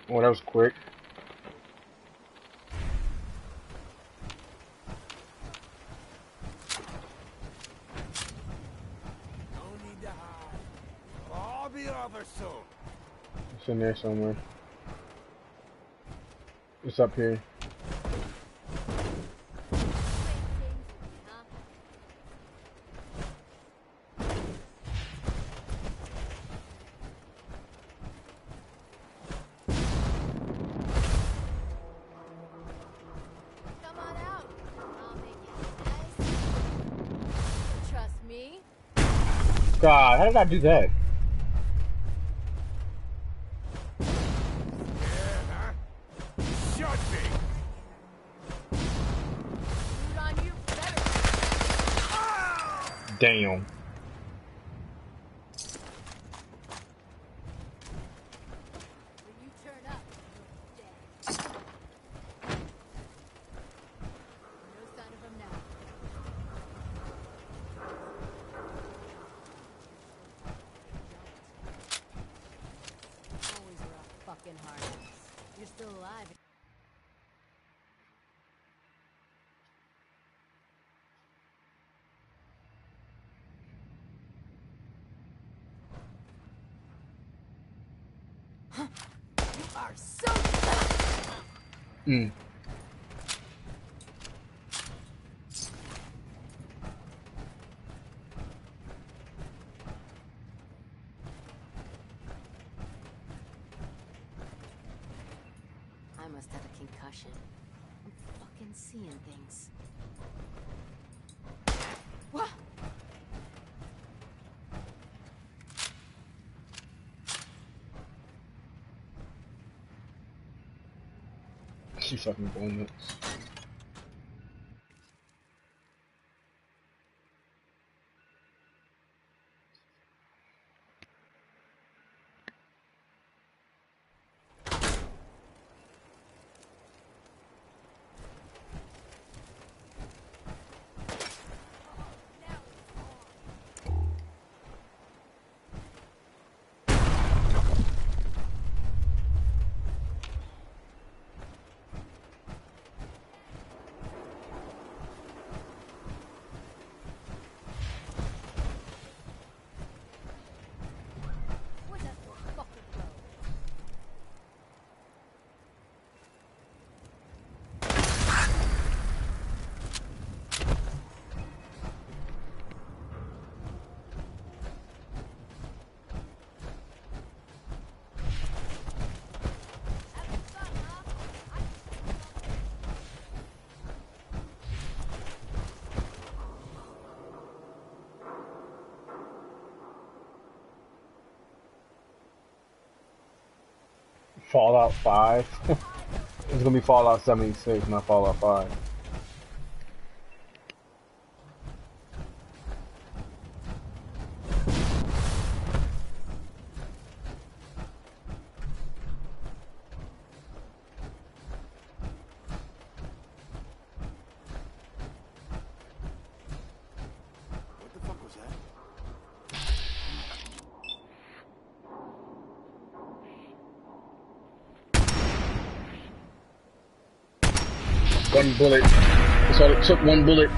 Oh, that was quick. It's in there somewhere. It's up here. Come on out. I'll make it nice. Trust me. God, how did I do that? Damn. Always rough fucking hard. You're still alive. You are so. Mm. I must have a concussion. I'm fucking seeing things. What? She fucking going nuts. Where's that fucking road? Fallout 5? It's gonna be Fallout 76, not Fallout 5. What the fuck was that? One bullet. That's all it took, one bullet.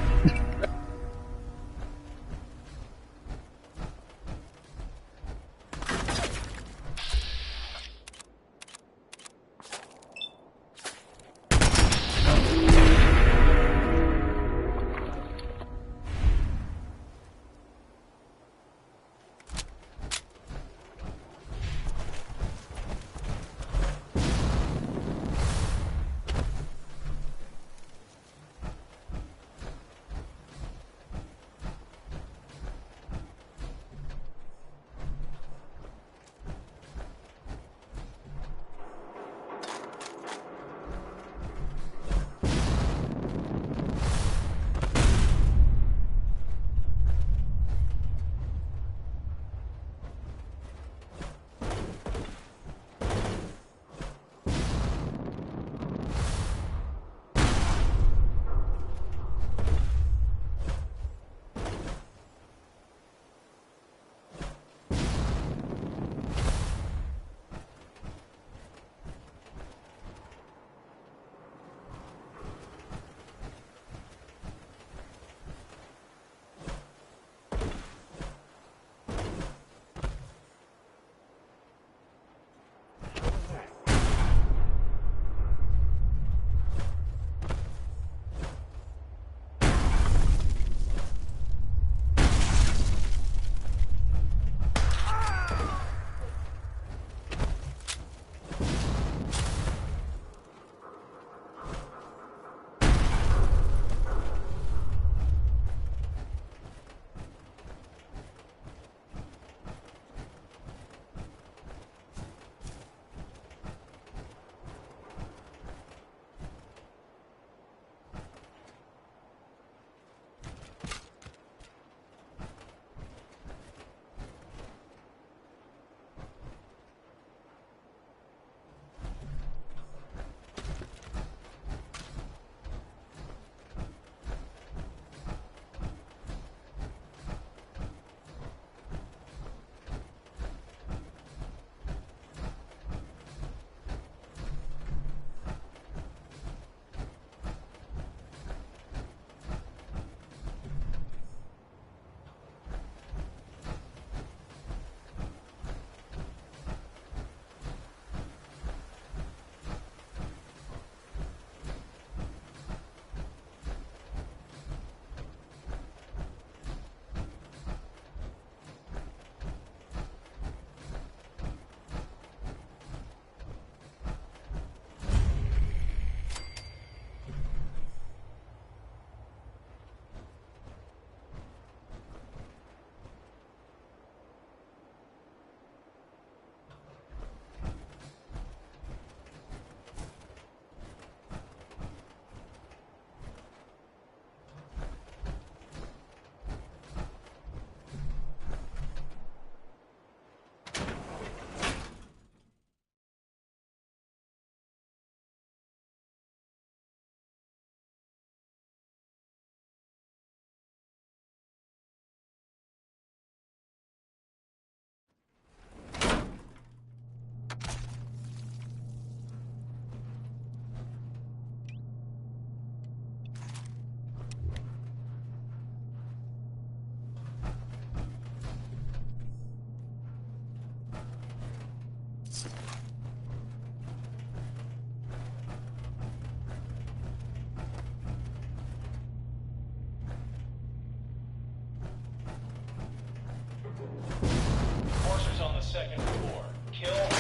second floor. Kill and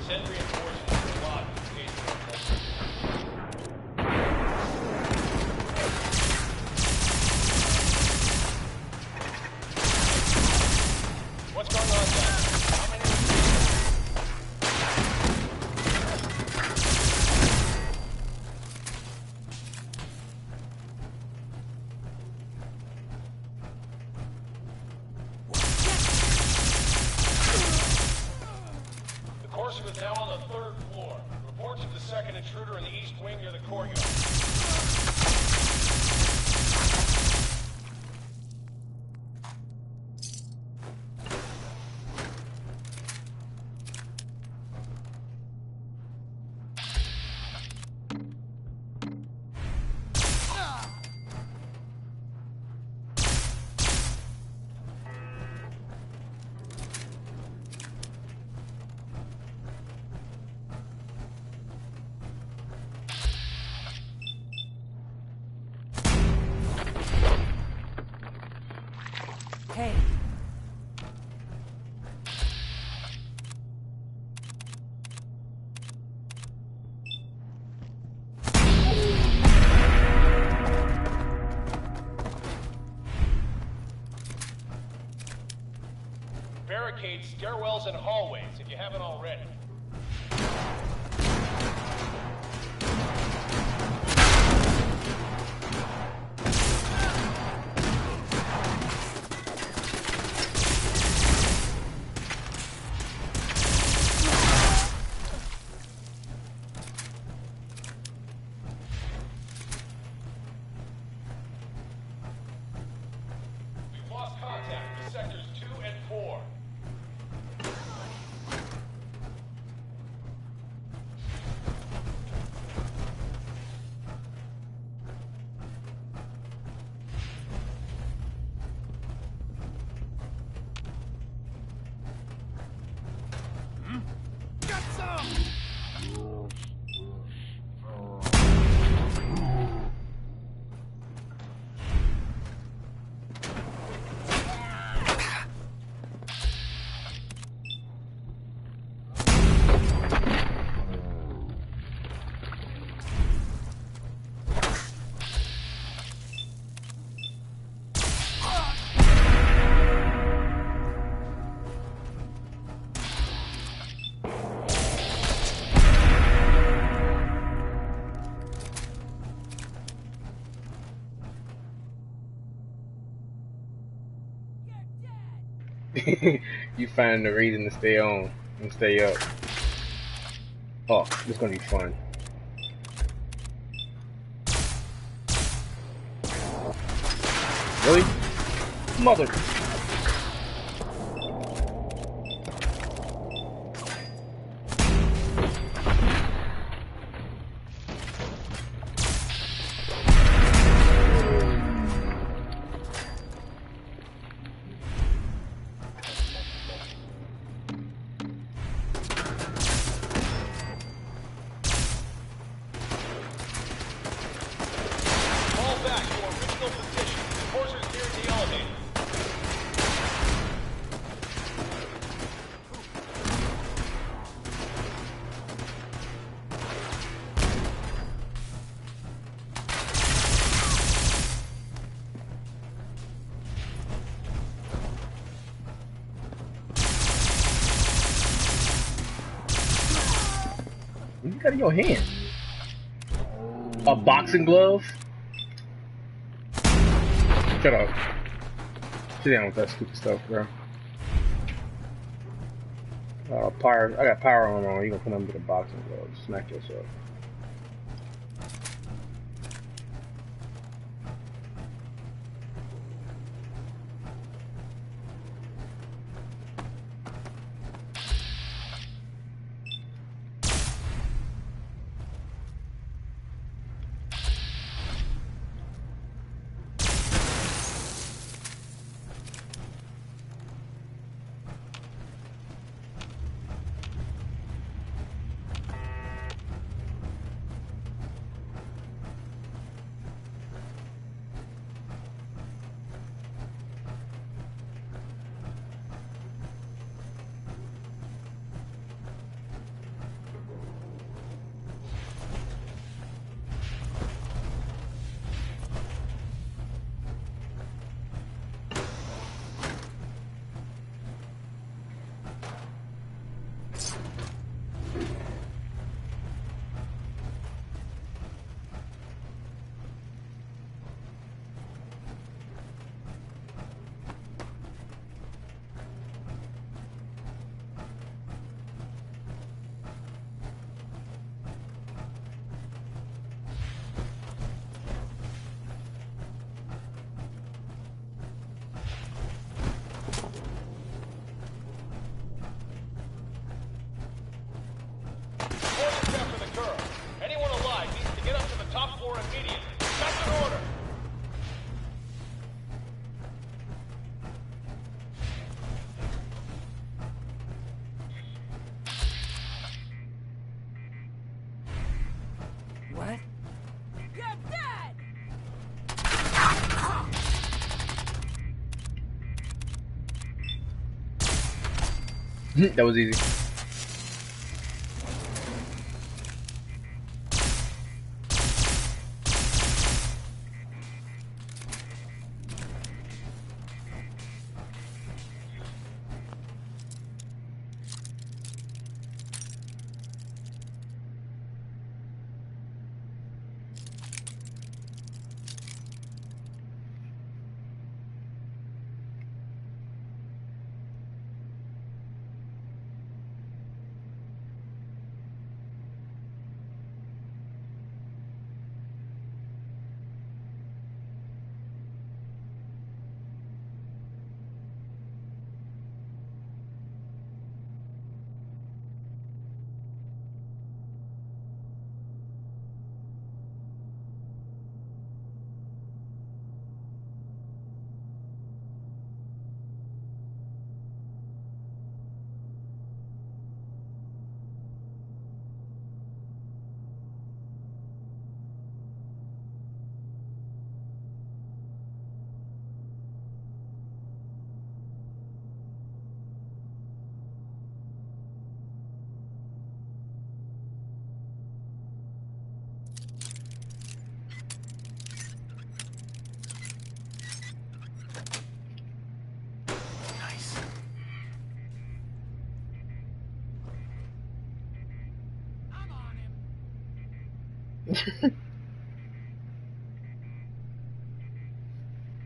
send reinforcements to the lobby in case they're close. What's going on there? How many? The Corsair is now on the 3rd floor. Reports of the second intruder in the east wing near the courtyard. Hey. Barricade stairwells and hallways if you haven't already. We've lost contact with sectors 2 and 4. Got some! You find the reason to stay on and stay up. Oh, this is gonna be fun. Really? Mother. Fall back to original position. Enforcers near the elevator. What you got in your hand? A boxing glove? Shut up. Sit down with that stupid stuff, bro. Power. I got power on. You gonna put on with a boxing glove? Smack yourself. That was easy.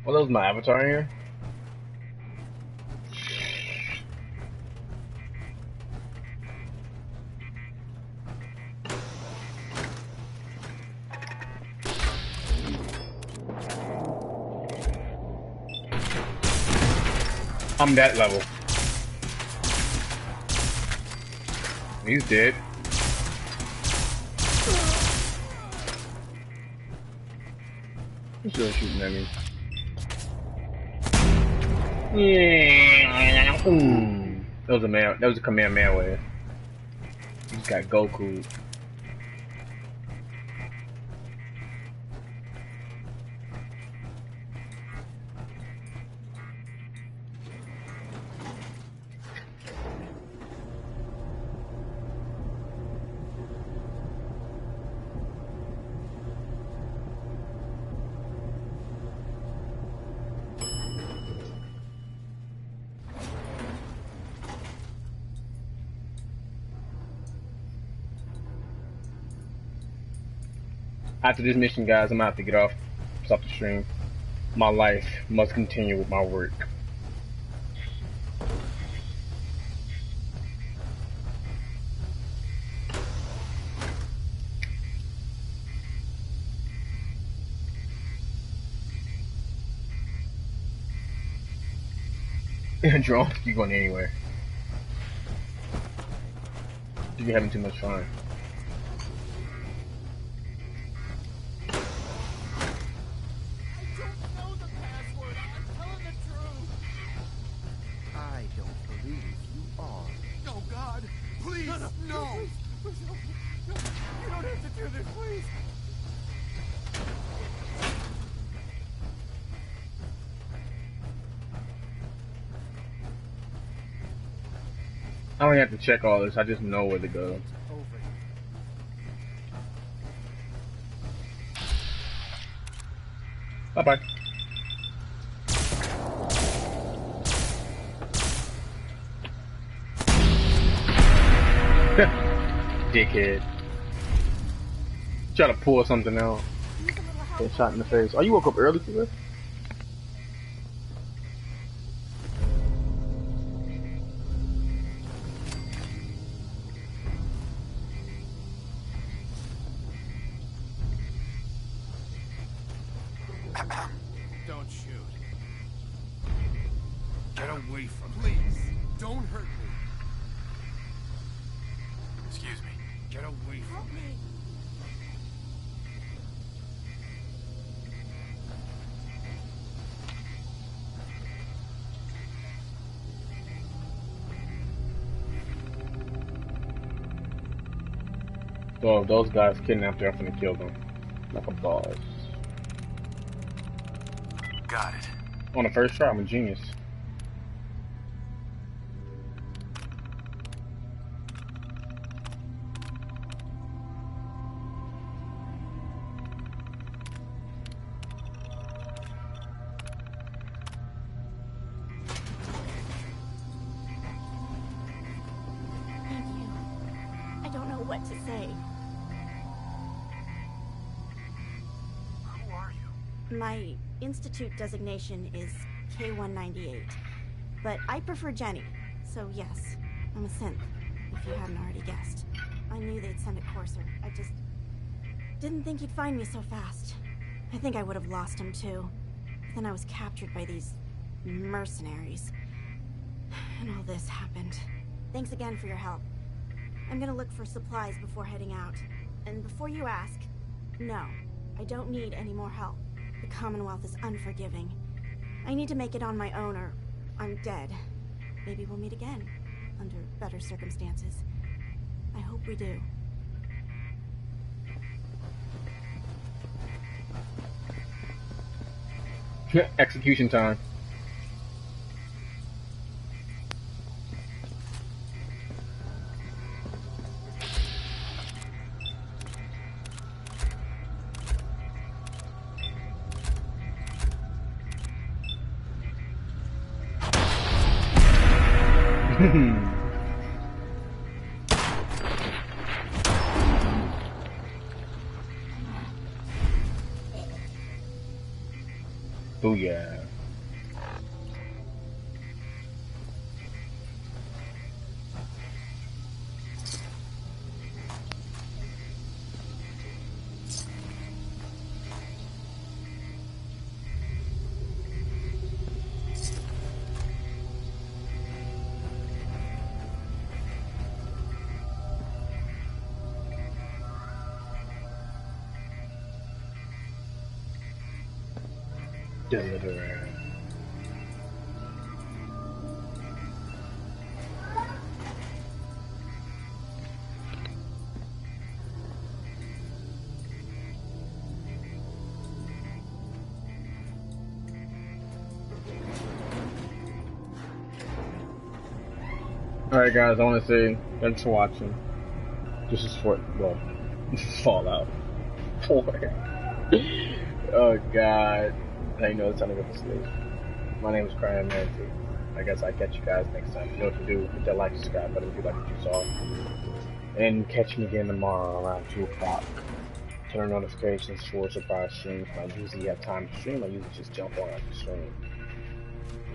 Well, that was my avatar here. I'm that level. He's dead. He's still shooting at me. Yeah. That was a man. That was a Kamehameha. He just got Goku. After this mission, guys, I'm gonna have to get off, stop the stream. My life must continue with my work. Drone, you going anywhere? You're having too much fun. I don't have to check all this, I just know where to go. Bye-bye. Dickhead. Try to pull something out. Get shot in the face. Oh, you woke up early for this? Don't shoot. Get away from me. Please, don't hurt me. Excuse me. Get away from me. So if those guys kidnapped her, I'm gonna kill them. Like a boss. Got it. On the first try, I'm a genius. what to say. Who are you? My institute designation is K-198, but I prefer Jenny, so yes, I'm a synth, if you hadn't already guessed. I knew they'd send a courser. I just didn't think he'd find me so fast. I think I would have lost him too. But then I was captured by these mercenaries. And all this happened. Thanks again for your help. I'm gonna look for supplies before heading out. And before you ask, no, I don't need any more help. The Commonwealth is unforgiving. I need to make it on my own or I'm dead. Maybe we'll meet again, under better circumstances. I hope we do. Execution time. Booyah. Deliverer. Alright guys, I want to say thanks for watching. This is for, well, this is Fallout 4. Oh god. Now you know it's time to go to sleep. My name is Crying Manty. I guess I'll catch you guys next time. You know what to do. Hit that like, subscribe button if you like what you saw. And catch me again tomorrow around 2 o'clock. Turn on notifications for surprise streams. I usually have time to stream. I usually just jump on after stream.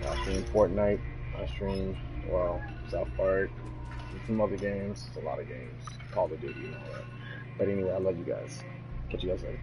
I stream Fortnite. I stream, well, South Park. Some other games. It's a lot of games. Call of Duty and all that. But anyway, I love you guys. Catch you guys later.